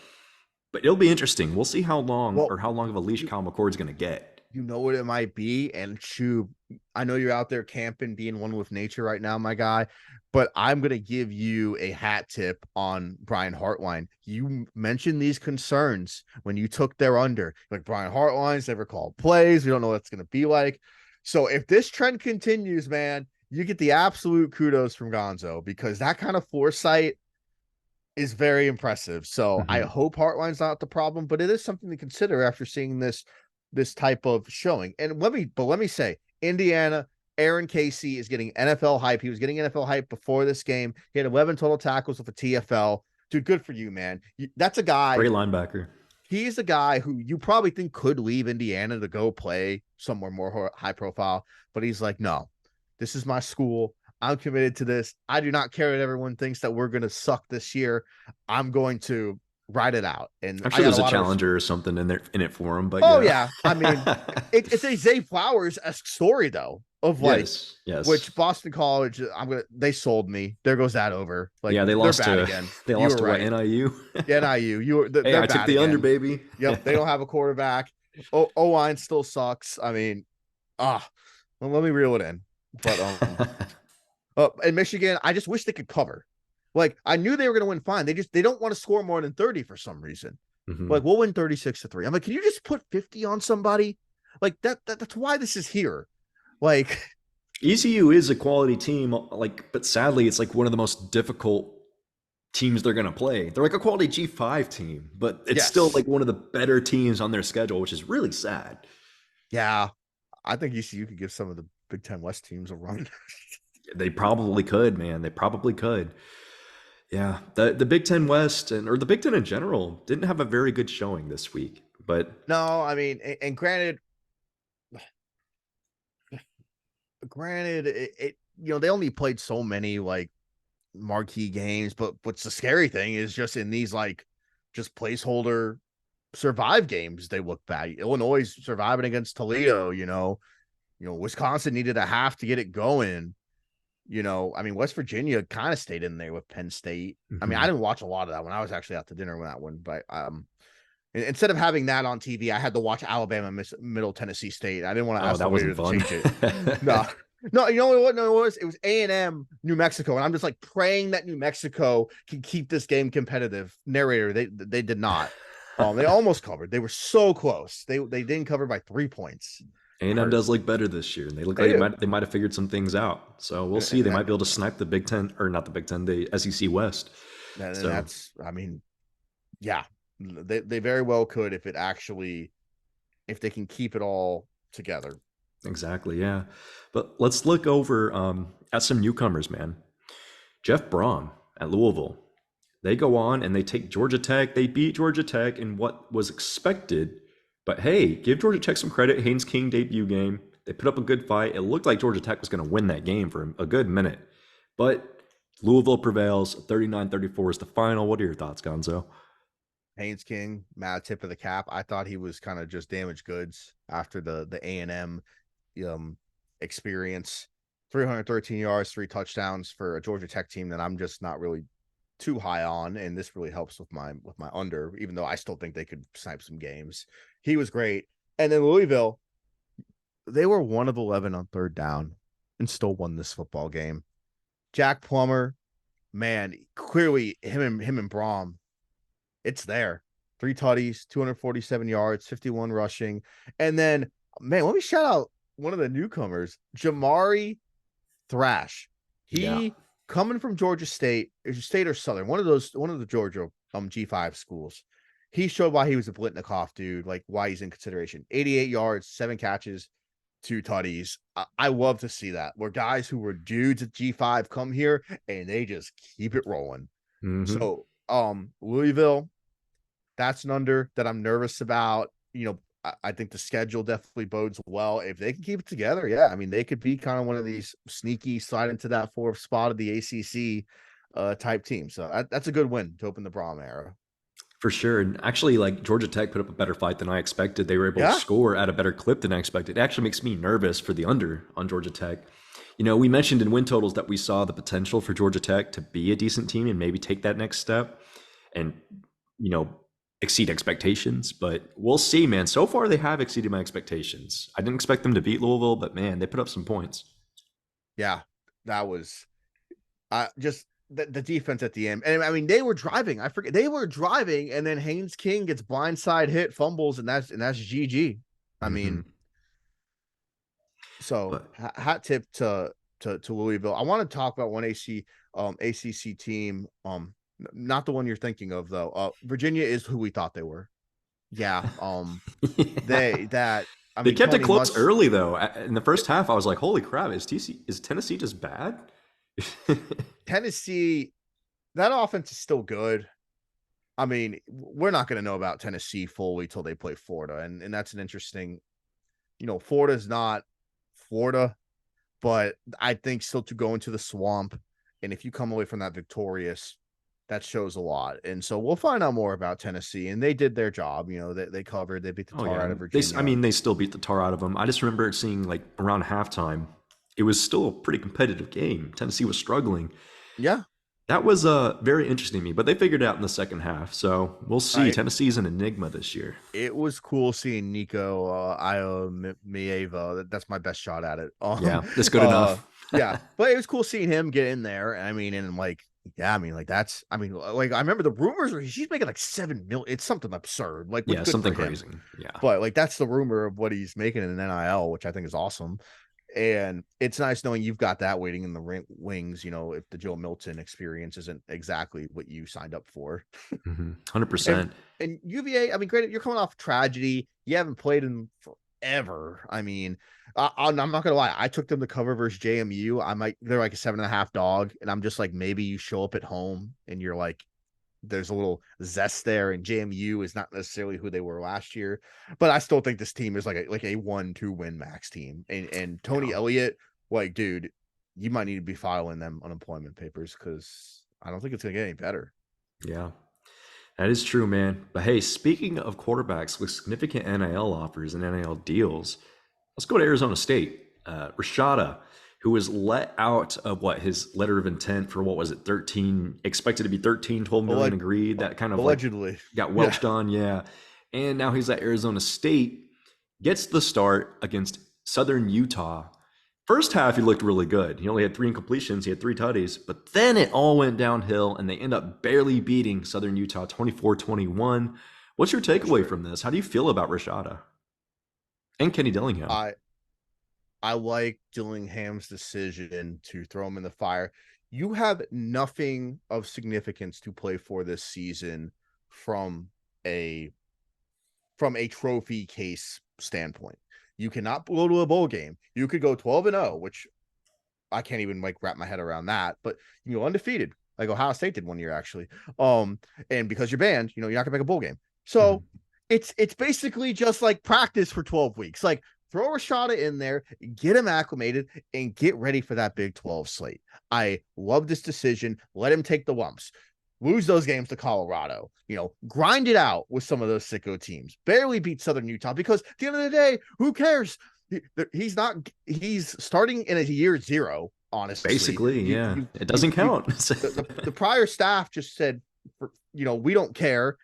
but it'll be interesting. We'll see how long of a leash Kyle McCord's going to get. You know what it might be, and Shub, I know you're out there camping, being one with nature right now, my guy, but I'm going to give you a hat tip on Brian Hartline. You mentioned these concerns when you took their under. Like, Brian Hartline's never called plays. We don't know what it's going to be like. So if this trend continues, man, you get the absolute kudos from Gonzo, because that kind of foresight is very impressive. So I hope Hartline's not the problem, but it is something to consider after seeing this type of showing. And let me say, Indiana, Aaron Casey is getting NFL hype. He was getting NFL hype before this game. He had 11 total tackles with a TFL. Dude, good for you, man. That's a guy. Great linebacker. He's a guy who you probably think could leave Indiana to go play somewhere more high profile, but he's like, no, this is my school. I'm committed to this. I do not care that everyone thinks that we're going to suck this year. I'm going to ride it out. And I'm sure there's a challenger or something in it for him, but yeah. I mean, it's a Zay Flowers-esque story though, of like, yes. Which Boston College, they sold me. There goes that over. Like, yeah, they lost to again. They lost to what, NIU? NIU. Hey, I took the under, baby. Yep, they don't have a quarterback. O-line still sucks. I mean, well, let me reel it in. But in Michigan, I just wish they could cover. Like, I knew they were going to win fine. They don't want to score more than 30 for some reason. Mm-hmm. Like, we'll win 36-3. I'm like, can you just put 50 on somebody? Like, that's why this is here. Like, ECU is a quality team, like, but sadly, it's like one of the most difficult teams they're going to play. They're like a quality G5 team, but it's still like one of the better teams on their schedule, which is really sad. Yeah, I think ECU could give some of the Big Ten West teams a run. They probably could, man. They probably could. Yeah, the Big Ten West or the Big Ten in general didn't have a very good showing this week. But no, I mean, and granted, it they only played so many like marquee games, but what's the scary thing is just in these like just placeholder survive games, they look bad. Illinois surviving against Toledo, Wisconsin needed a half to get it going. I mean, West Virginia kind of stayed in there with Penn State. Mm-hmm. I mean, I didn't watch a lot of that one. I was actually out to dinner with that one, but instead of having that on TV, I had to watch Alabama Middle Tennessee State. I didn't want to ask that wasn't fun. Change it. No, you know what? No, it was A&M New Mexico, and I'm just like praying that New Mexico can keep this game competitive. Narrator, they did not. They almost covered. They were so close. They didn't cover by 3 points. A&M does look better this year, and they look like they might have figured some things out. So we'll see. They might be able to snipe the Big Ten, or not the Big Ten, the SEC West. And that's, I mean, yeah, they very well could if they can keep it all together. Exactly, yeah. But let's look over at some newcomers, man. Jeff Brom at Louisville. They go on and they take Georgia Tech. They beat Georgia Tech in what was expected. But hey, give Georgia Tech some credit. Haynes King debut game. They put up a good fight. It looked like Georgia Tech was going to win that game for a good minute. But Louisville prevails. 39-34 is the final. What are your thoughts, Gonzo? Haynes King, mad tip of the cap. I thought he was kind of just damaged goods after the A&M experience. 313 yards, 3 touchdowns for a Georgia Tech team that I'm just not really too high on, and this really helps with my under, even though I still think they could snipe some games. He was great. And then Louisville, they were 1 of 11 on 3rd down and still won this football game. Jack Plummer, man, clearly him and Brom, it's there. 3 tutties, 247 yards, 51 rushing. And then, man, let me shout out one of the newcomers, Jamari Thrash. Coming from Georgia State or Southern, one of the Georgia G5 schools. He showed why he was a Blitnikoff dude, like why he's in consideration. 88 yards, 7 catches, 2 tutties. I love to see that, where guys who were dudes at G5 come here and they just keep it rolling. Mm-hmm. So Louisville, that's an under that I'm nervous about. I think the schedule definitely bodes well. If they can keep it together, yeah, I mean, they could be kind of one of these sneaky slide into that 4th spot of the ACC type team. So that's a good win to open the Brom era. For sure. And actually, like, Georgia Tech put up a better fight than I expected. They were able to score at a better clip than I expected. It actually makes me nervous for the under on Georgia Tech. We mentioned in win totals that we saw the potential for Georgia Tech to be a decent team and maybe take that next step and, exceed expectations, but we'll see, man. So far, they have exceeded my expectations. I didn't expect them to beat Louisville, but man, they put up some points. Yeah, that was just the defense at the end. And I mean, they were driving. I forget they were driving, and then Haynes King gets blindside hit, fumbles, and that's GG. I mean, so hat tip to Louisville. I want to talk about one ACC team. Not the one you're thinking of, though. Virginia is who we thought they were. Yeah. I They mean, kept it Tony close Musk, early though. In the first half, I was like, "Holy crap! Is Tennessee just bad?" Tennessee, that offense is still good. I mean, we're not going to know about Tennessee fully till they play Florida, and that's an interesting. Florida's not Florida, but I think still to go into the swamp, and if you come away from that victorious, that shows a lot. And so we'll find out more about Tennessee, and they did their job. They covered, they beat the Oh tar yeah, out of I Virginia. mean, they still beat the tar out of them. I just remember seeing like around halftime, it was still a pretty competitive game. Tennessee was struggling. Yeah, That was very interesting to me, but they figured it out in the second half. So we'll see. I Tennessee's an enigma this year. it was cool seeing Nico Mieva. That's my best shot at it. Yeah, that's good enough. Yeah, but it was cool seeing him get in there. I mean, and like, yeah, I mean, like like I remember the rumors were she's making like 7 million. It's something absurd, like, which Yeah, good for something him. crazy. Yeah. But like that's the rumor of what he's making in an NIL, which I think is awesome. And it's nice knowing you've got that waiting in the wings. If the Joe Milton experience isn't exactly what you signed up for. 100%. And UVA, I mean, granted, you're coming off tragedy. You haven't played in forever. I mean, I'm not gonna lie. I took them to cover versus JMU. They're like a 7.5 dog, and I'm just like, maybe you show up at home and you're like, there's a little zest there, and JMU is not necessarily who they were last year, but I still think this team is like a 1-2 win max team. And Tony Yeah. Elliott, like, dude, you might need to be filing them unemployment papers because I don't think it's gonna get any better. Yeah. That is true, man. But hey, speaking of quarterbacks with significant NIL offers and NIL deals, let's go to Arizona State. Rashada, who was let out of his letter of intent for what was it, 13, expected to be 13, 12 million agreed. That kind of like Allegedly got yeah. welched on. Yeah. And now he's at Arizona State, gets the start against Southern Utah. First half, he looked really good. He only had 3 incompletions. He had 3 tutties. But then it all went downhill, and they end up barely beating Southern Utah 24-21. What's your takeaway from this? How do you feel about Rashada and Kenny Dillingham? I like Dillingham's decision to throw him in the fire. You have nothing of significance to play for this season from a trophy case standpoint. You cannot go to a bowl game. You could go 12-0, which I can't even like wrap my head around that, but you go undefeated, like Ohio State did one year actually. And because you're banned, you're not gonna make a bowl game. So it's basically just like practice for 12 weeks. Like, throw Rashada in there, get him acclimated, and get ready for that Big 12 slate. I love this decision. Let him take the lumps. Lose those games to Colorado. Grind it out with some of those sicko teams. Barely beat Southern Utah because at the end of the day, who cares? He's starting in a year 0, honestly. Basically, yeah. It doesn't count. The prior staff just said, we don't care,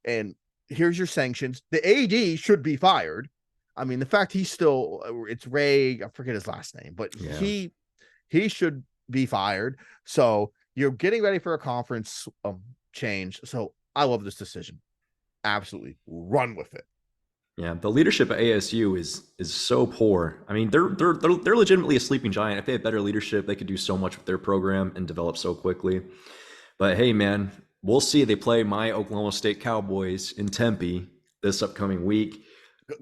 and here's your sanctions. The AD should be fired. I mean, the fact it's Ray, I forget his last name, but Yeah. he should be fired. So you're getting ready for a conference change. So I love this decision. Absolutely run with it. Yeah, the leadership at ASU is so poor. I mean, they're legitimately a sleeping giant. If they had better leadership, they could do so much with their program and develop so quickly. But hey, man, we'll see. They play my Oklahoma State Cowboys in Tempe this upcoming week.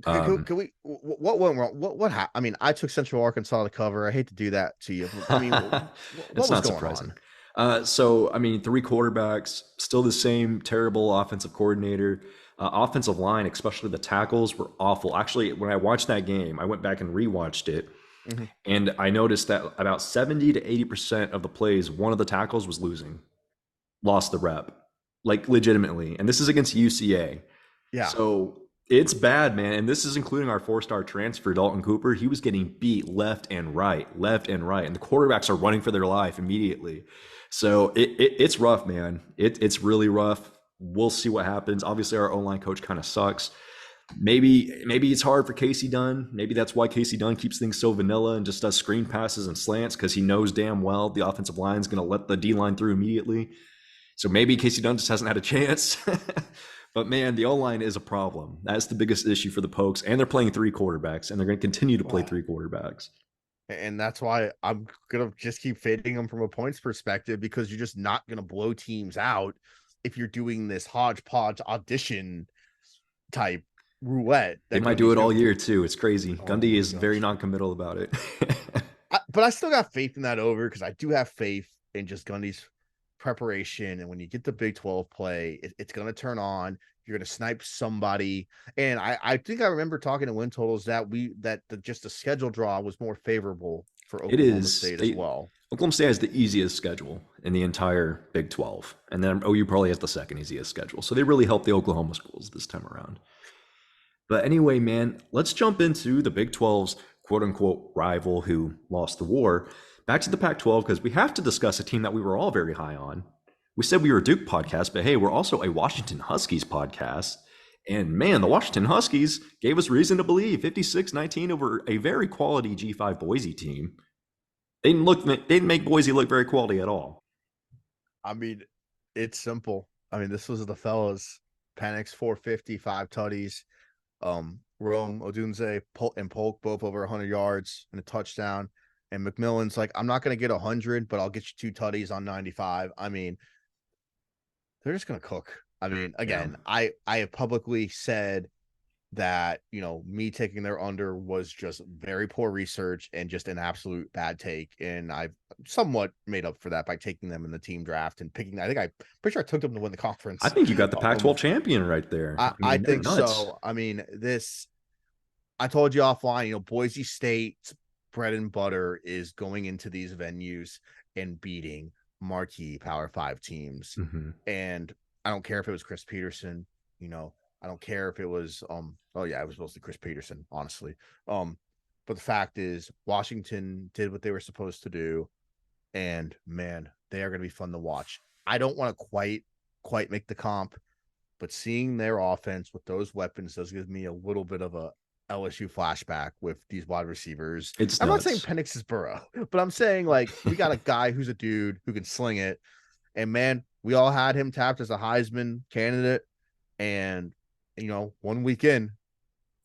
Can we? What went wrong? What happened? I mean, I took Central Arkansas to cover. I hate to do that to you. I mean, what it's was not going surprising. on? So I mean, 3 quarterbacks, still the same terrible offensive coordinator. Offensive line, especially the tackles, were awful. Actually, when I watched that game, I went back and rewatched it, and I noticed that about 70 to 80% of the plays, one of the tackles was lost the rep, like legitimately. And this is against UCA. Yeah. So it's bad, man. And this is including our 4-star transfer, Dalton Cooper. He was getting beat left and right. And the quarterbacks are running for their life immediately. So it's rough, man. It's really rough. We'll see what happens. Obviously, our O-line coach kind of sucks. Maybe it's hard for Casey Dunn. Maybe that's why Casey Dunn keeps things so vanilla and just does screen passes and slants, because he knows damn well the offensive line is going to let the D-line through immediately. So maybe Casey Dunn just hasn't had a chance. But man, the O-line is a problem. That's the biggest issue for the Pokes. And they're playing 3 quarterbacks, and they're going to continue to play 3 quarterbacks. And that's why I'm going to just keep fading them from a points perspective, because you're just not going to blow teams out if you're doing this hodgepodge audition type roulette They that might do Gundy's it all doing year to. too. It's crazy. Oh Gundy my is very gosh. non-committal about it. But I still got faith in that over because I do have faith in just Gundy's preparation. And when you get the Big 12 play, it's going to turn on. You're going to snipe somebody. And I think I remember talking to win totals just the schedule draw was more favorable for It Oklahoma is. State as well. Oklahoma State has the easiest schedule in the entire Big 12, and then OU probably has the second easiest schedule. So they really helped the Oklahoma schools this time around. But anyway, man, let's jump into the Big 12's quote unquote rival who lost the war. Back to the Pac 12 because we have to discuss a team that we were all very high on. We said we were a Duke podcast, but hey, we're also a Washington Huskies podcast. And man, the Washington Huskies gave us reason to believe 56-19 over a very quality G5 Boise team. They didn't make Boise look very quality at all. I mean, it's simple. I mean, this was the fellas. Penix 450, 5 tutties. Rome, Odunze, and Polk both over 100 yards and a touchdown. And McMillan's like, I'm not going to get 100, but I'll get you 2 tutties on 95. I mean, they're just going to cook. I mean, again, Yeah. I have publicly said that, me taking their under was just very poor research and just an absolute bad take. And I've somewhat made up for that by taking them in the team draft and picking. I'm pretty sure I took them to win the conference. I think you got the Pac-12 champion right there. I I mean, they're think nuts. so. I mean, I told you offline, Boise State's bread and butter is going into these venues and beating marquee Power 5 teams. Mm-hmm. And I don't care if it was Chris Peterson, I don't care if it was oh yeah, it was mostly Chris Peterson, honestly. But the fact is Washington did what they were supposed to do, and man, they are going to be fun to watch. I don't want to quite make the comp, but seeing their offense with those weapons does give me a little bit of a LSU flashback with these wide receivers. It's I'm not saying nuts. Penix is Burrow, but I'm saying like we got a guy who's a dude who can sling it. And man, we all had him tapped as a Heisman candidate. And, 1 week in,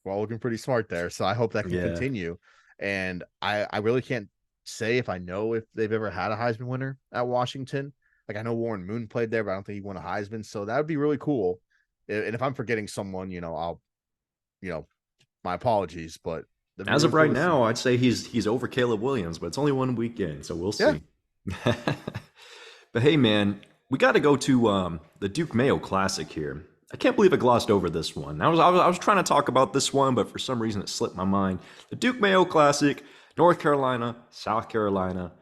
we're all looking pretty smart there. So I hope that can Yeah. continue. And I really can't say if I know if they've ever had a Heisman winner at Washington. Like I know Warren Moon played there, but I don't think he won a Heisman. So that would be really cool. And if I'm forgetting someone, I'll, my apologies, but As really of right cool to see. now, I'd say he's over Caleb Williams, but it's only 1 weekend, so we'll see. Yeah. But hey, man, we got to go to the Duke Mayo Classic here. I can't believe I glossed over this one. I was trying to talk about this one, but for some reason it slipped my mind. The Duke Mayo Classic, North Carolina, South Carolina,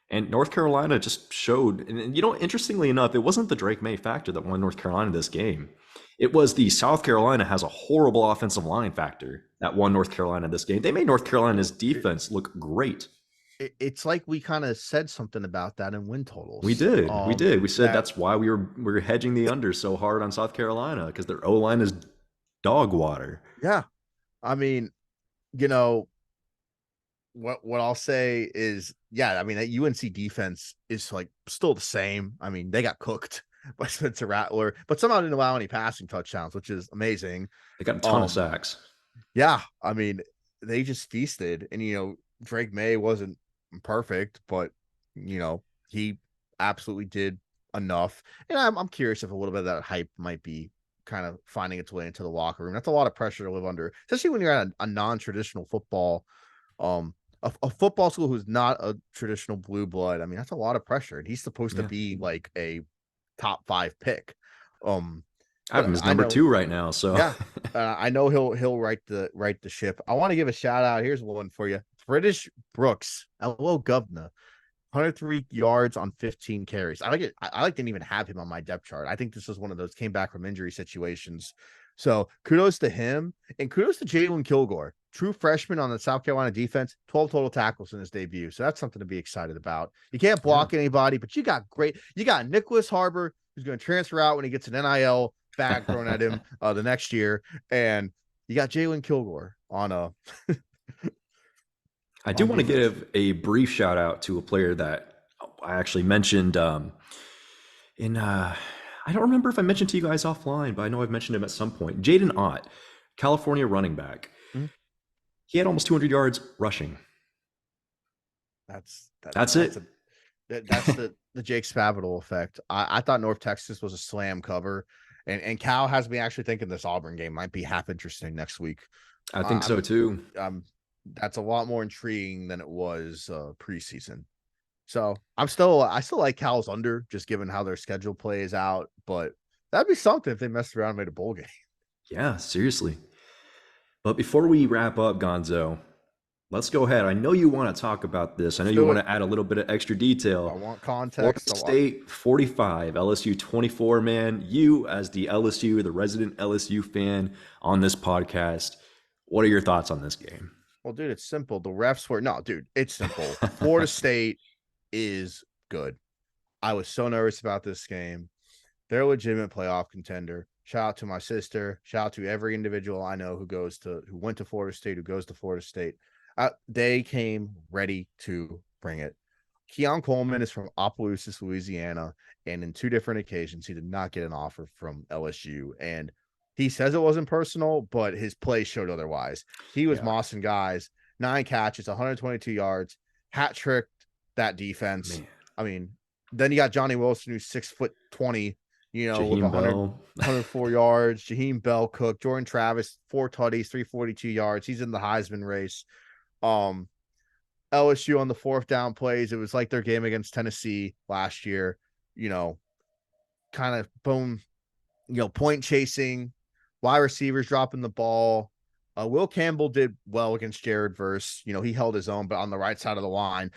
and North Carolina just showed. And interestingly enough, it wasn't the Drake May factor that won North Carolina this game. It was the South Carolina has a horrible offensive line factor that won North Carolina this game. They made North Carolina's defense look great. It's like we kind of said something about that in win totals. We did. We did. We said that's why we were hedging the under so hard on South Carolina because their O line is dog water. Yeah. I mean, what I'll say is, yeah, I mean, that UNC defense is like still the same. I mean, they got cooked by Spencer Rattler, but somehow didn't allow any passing touchdowns, which is amazing. They got a ton of sacks. Yeah. I mean, they just feasted, and, Drake May wasn't perfect, but, he absolutely did enough. And I'm curious if a little bit of that hype might be kind of finding its way into the locker room. That's a lot of pressure to live under, especially when you're at a non-traditional football, a football school who's not a traditional blue blood. I mean, that's a lot of pressure, and he's supposed to be like a top 5 pick. I have him as number 2 right now. So yeah, I know he'll right the ship. I want to give a shout out. Here's one for you. British Brooks, hello governor, 103 yards on 15 carries. I like it. I didn't even have him on my depth chart. I think this was one of those came back from injury situations. So kudos to him, and kudos to Jalen Kilgore, true freshman on the South Carolina defense, 12 total tackles in his debut. So that's something to be excited about. You can't block anybody, but you got Nicholas Harbor, who's going to transfer out when he gets an NIL bag thrown at him the next year. And you got Jalen Kilgore on a I do want to give a brief shout out to a player that I actually mentioned I don't remember if I mentioned to you guys offline, but I know I've mentioned him at some point. Jaden Ott, California running back. Mm-hmm. He had almost 200 yards rushing. That's it. That's the Jake Spavital effect. I thought North Texas was a slam cover, And Cal has me actually thinking this Auburn game might be half interesting next week. I think so too. That's a lot more intriguing than it was preseason. So I still like Cal's under, just given how their schedule plays out. But that'd be something if they messed around and made a bowl game. Yeah, seriously. But before we wrap up, Gonzo, let's go ahead. I know you want to talk about this. I know you want to add a little bit of extra detail. I want context. Florida State 45, LSU 24, man. You, as the resident LSU fan on this podcast, what are your thoughts on this game? Well, dude, it's simple. The refs were it's simple. Florida State is good. I was so nervous about this game. They're a legitimate playoff contender. Shout out to my sister. Shout out to every individual I know who went to Florida State, who goes to Florida State. They came ready to bring it. Keon Coleman is from Opelousas, Louisiana, and in 2 different occasions, he did not get an offer from LSU. And he says it wasn't personal, but his play showed otherwise. He was mossing guys, 9 catches, 122 yards, hat tricked that defense. Man. I mean, then you got Johnny Wilson, who's 6'20", with 104 yards. Jaheim Bell cooked. Jordan Travis, 4 tutties, 342 yards. He's in the Heisman race. LSU on the 4th down plays. It was like their game against Tennessee last year, kind of point chasing, wide receivers dropping the ball. Will Campbell did well against Jared Verse. He held his own, but on the right side of the line.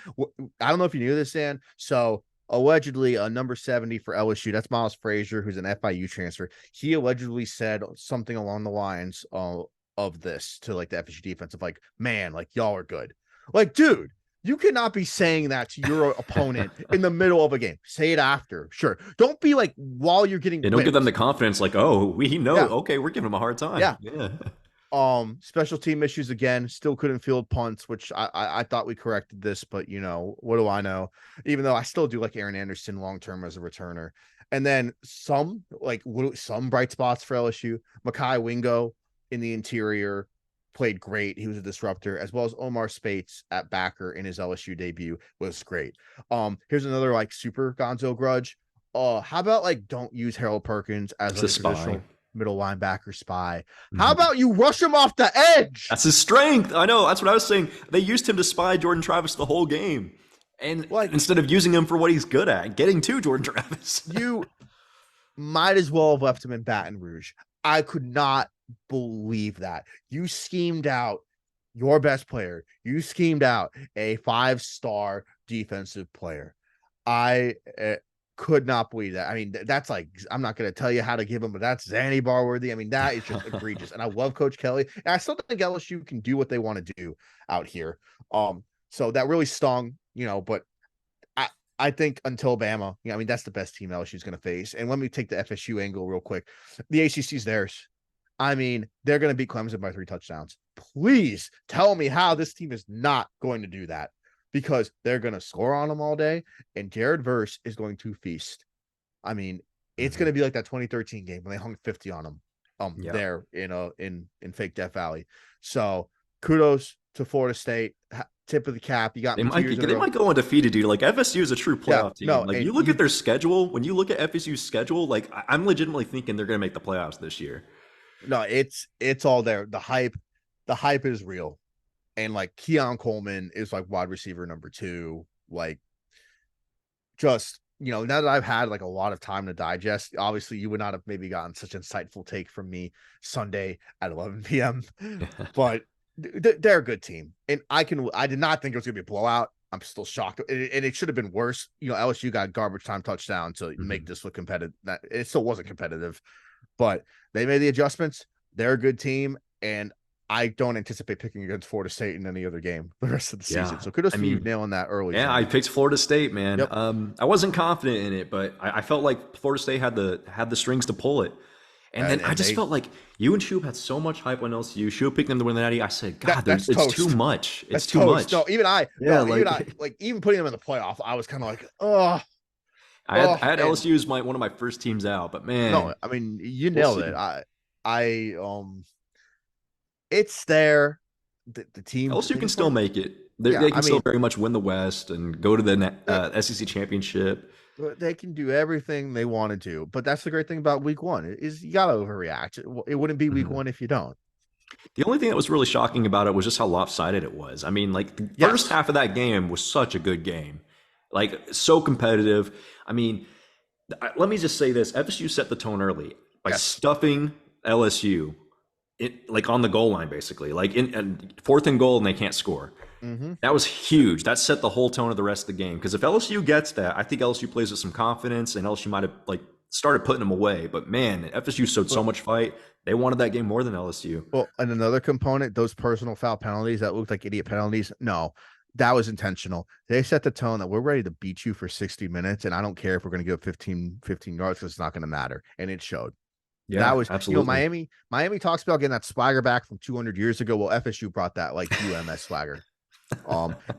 I don't know if you knew this, Dan. So allegedly, number 70 for LSU, that's Miles Frazier, who's an FIU transfer. He allegedly said something along the lines of this to like the FSU defense of like, man, like y'all are good. Like, dude, you cannot be saying that to your opponent in the middle of a game. Say it after. Sure. Don't be like while you're getting don't give them the confidence like, oh, we know. Yeah. Okay, we're giving them a hard time. Yeah. Special team issues again, still couldn't field punts, which I thought we corrected this, but what do I know? Even though I still do like Aaron Anderson long-term as a returner. And then some bright spots for LSU. Mekhi Wingo in the interior played great. He was a disruptor, as well as Omar Spates at backer in his LSU debut was great. Here's another like super Gonzo grudge. How about like don't use Harold Perkins as a traditional middle linebacker spy? How about you rush him off the edge? That's his strength. I know. That's what I was saying. They used him to spy Jordan Travis the whole game. And instead of using him for what he's good at, getting to Jordan Travis. You might as well have left him in Baton Rouge. I could not believe that. You schemed out your best player. You schemed out a 5-star defensive player. I could not believe that. I mean, that's like, I'm not going to tell you how to give him, but that's Zanny bar worthy. I mean, that is just egregious. And I love Coach Kelly. And I still think LSU can do what they want to do out here. So that really stung, but I think until Bama, that's the best team LSU is going to face. And let me take the FSU angle real quick. The ACC's theirs. I mean, they're going to beat Clemson by 3 touchdowns. Please tell me how this team is not going to do that, because they're going to score on them all day, and Jared Verse is going to feast. I mean, it's going to be like that 2013 game when they hung 50 on them there in Fake Death Valley. So kudos to Florida State. Tip of the cap. You got they might go undefeated, dude. Like FSU is a true playoff team. Like you look at their schedule. When you look at FSU's schedule, like I'm legitimately thinking they're going to make the playoffs this year. No, it's all there. The hype is real. And like Keon Coleman is like wide receiver number 2. Like just, now that I've had like a lot of time to digest, obviously you would not have maybe gotten such insightful take from me Sunday at 11 p.m. But they're a good team. And I did not think it was going to be a blowout. I'm still shocked. And it should have been worse. LSU got garbage time touchdown to make this look competitive. It still wasn't competitive, but they made the adjustments. They're a good team. And I don't anticipate picking against Florida State in any other game the rest of the season. So kudos for you nailing that early. Yeah, I picked Florida State, man. Yep. I wasn't confident in it, but I felt like Florida State had the strings to pull it. And then I just felt like you and Shub had so much hype on LSU. Shub picked them to win the Natty. I said, God, it's too much. It's too much. No, even even putting them in the playoff, I was kind of like, oh. I had LSU as one of my first teams out, but man. No, I mean, you nailed it. It's there. The team. LSU can still make it. They can still very much win the West and go to the SEC championship. They can do everything they want to do, but that's the great thing about week one is you got to overreact. It wouldn't be week one if you don't. The only thing that was really shocking about it was just how lopsided it was. I mean, like the first half of that game was such a good game, like so competitive. I mean, let me just say this: FSU set the tone early by stuffing LSU, like on the goal line, basically, like in 4th and goal, and they can't score. That was huge. That set the whole tone of the rest of the game. Because if LSU gets that, I think LSU plays with some confidence, and LSU might have like started putting them away. But man, FSU showed so much fight. They wanted that game more than LSU. Well, and another component, those personal foul penalties that looked like idiot penalties. No, that was intentional. They set the tone that we're ready to beat you for 60 minutes, and I don't care if we're going to give 15 yards because it's not going to matter. And it showed. Yeah, that was absolutely. Miami talks about getting that swagger back from 200 years ago. Well, FSU brought that like UMS swagger.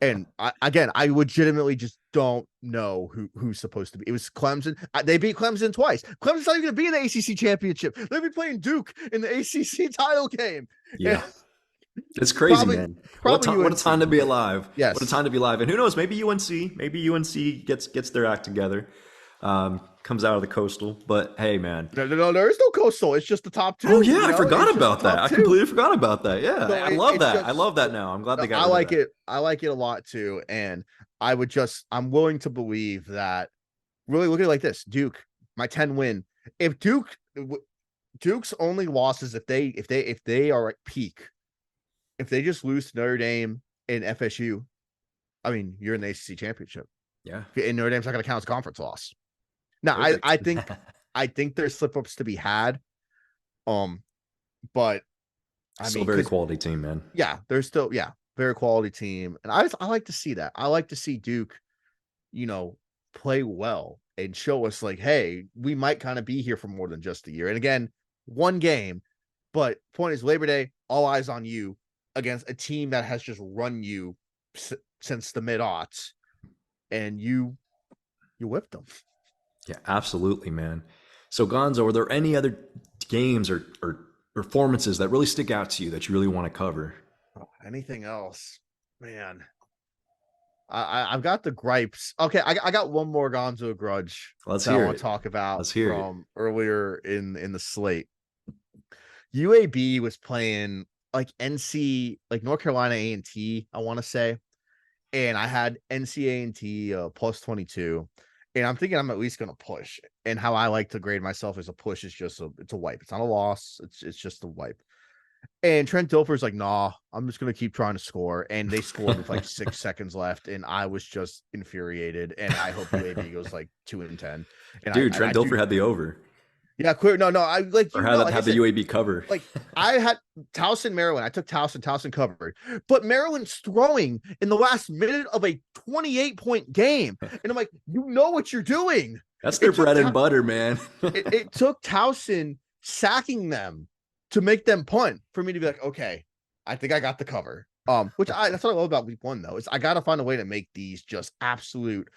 And I legitimately just don't know who's supposed to be. It was Clemson. They beat Clemson twice. Clemson's not even going to be in the ACC championship. They'll be playing Duke in the ACC title game. Yeah. It's crazy, man. What a time to be alive. Yes. What a time to be alive. And who knows, maybe UNC gets their act together. Comes out of the Coastal, but hey, man. No, there is no Coastal. It's just the top two. Oh yeah, I forgot about that. I completely forgot about that. Yeah, I love that. I love that now. I'm glad they got. I like it. I like it a lot too, and I'm willing to believe that. Really look at it like this: Duke, my 10 win. If Duke's only losses if they are at peak, if they just lose to Notre Dame and FSU, I mean, you're in the ACC championship. Yeah, and Notre Dame's not going to count as a conference loss. Now, I think there's slip-ups to be had, but still a very quality team, man. Yeah, there's still very quality team, and I like to see that. I like to see Duke, play well and show us like, hey, we might kind of be here for more than just a year. And again, one game, but point is Labor Day, all eyes on you against a team that has just run you since the mid-aughts, and you whipped them. Yeah, absolutely, man. So, Gonzo, are there any other games or performances that really stick out to you that you really want to cover? Anything else? Man, I've got the gripes. Okay, I got one more Gonzo grudge. I want to talk about. Let's hear from earlier in the slate. UAB was playing like North Carolina A&T, I want to say, and I had NC A&T plus 22. And I'm thinking I'm at least going to push. And how I like to grade myself as a push is just it's a wipe. It's not a loss. It's just a wipe. And Trent Dilfer's like, nah, I'm just going to keep trying to score. And they scored with like 6 seconds left. And I was just infuriated. And I hope UAB goes like 2-10. And dude, Trent Dilfer had the over. Yeah, clear. No, I like. Or had the UAB cover. Like I had Towson, Maryland. I took Towson covered, but Maryland's throwing in the last minute of a 28-point game, and I'm like, you know what you're doing. That's their bread and butter, man. it took Towson sacking them to make them punt for me to be like, okay, I think I got the cover. That's what I love about week one though, is I got to find a way to make these just absolute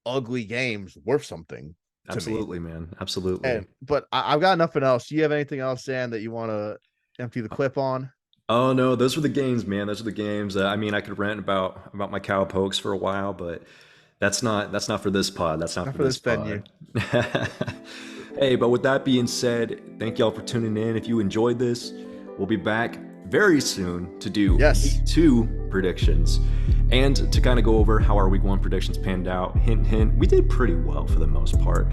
ugly games worth something. Absolutely, man. Absolutely. But I've got nothing else. Do you have anything else, Dan, that you want to empty the clip on? Oh no, those were the games, man. Those are the games. I mean, I could rant about my cow pokes for a while, but that's not for this pod. That's not for this venue. Hey, but with that being said, thank y'all for tuning in. If you enjoyed this, we'll be back very soon to do week 2 predictions and to kind of go over how our week 1 predictions panned out. Hint, hint, we did pretty well for the most part.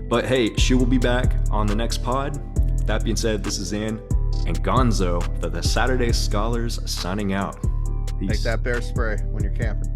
But hey, Shu will be back on the next pod. With that being said, this is Zan and Gonzo, the Saturday Scholars, signing out. Peace. Take that bear spray when you're camping.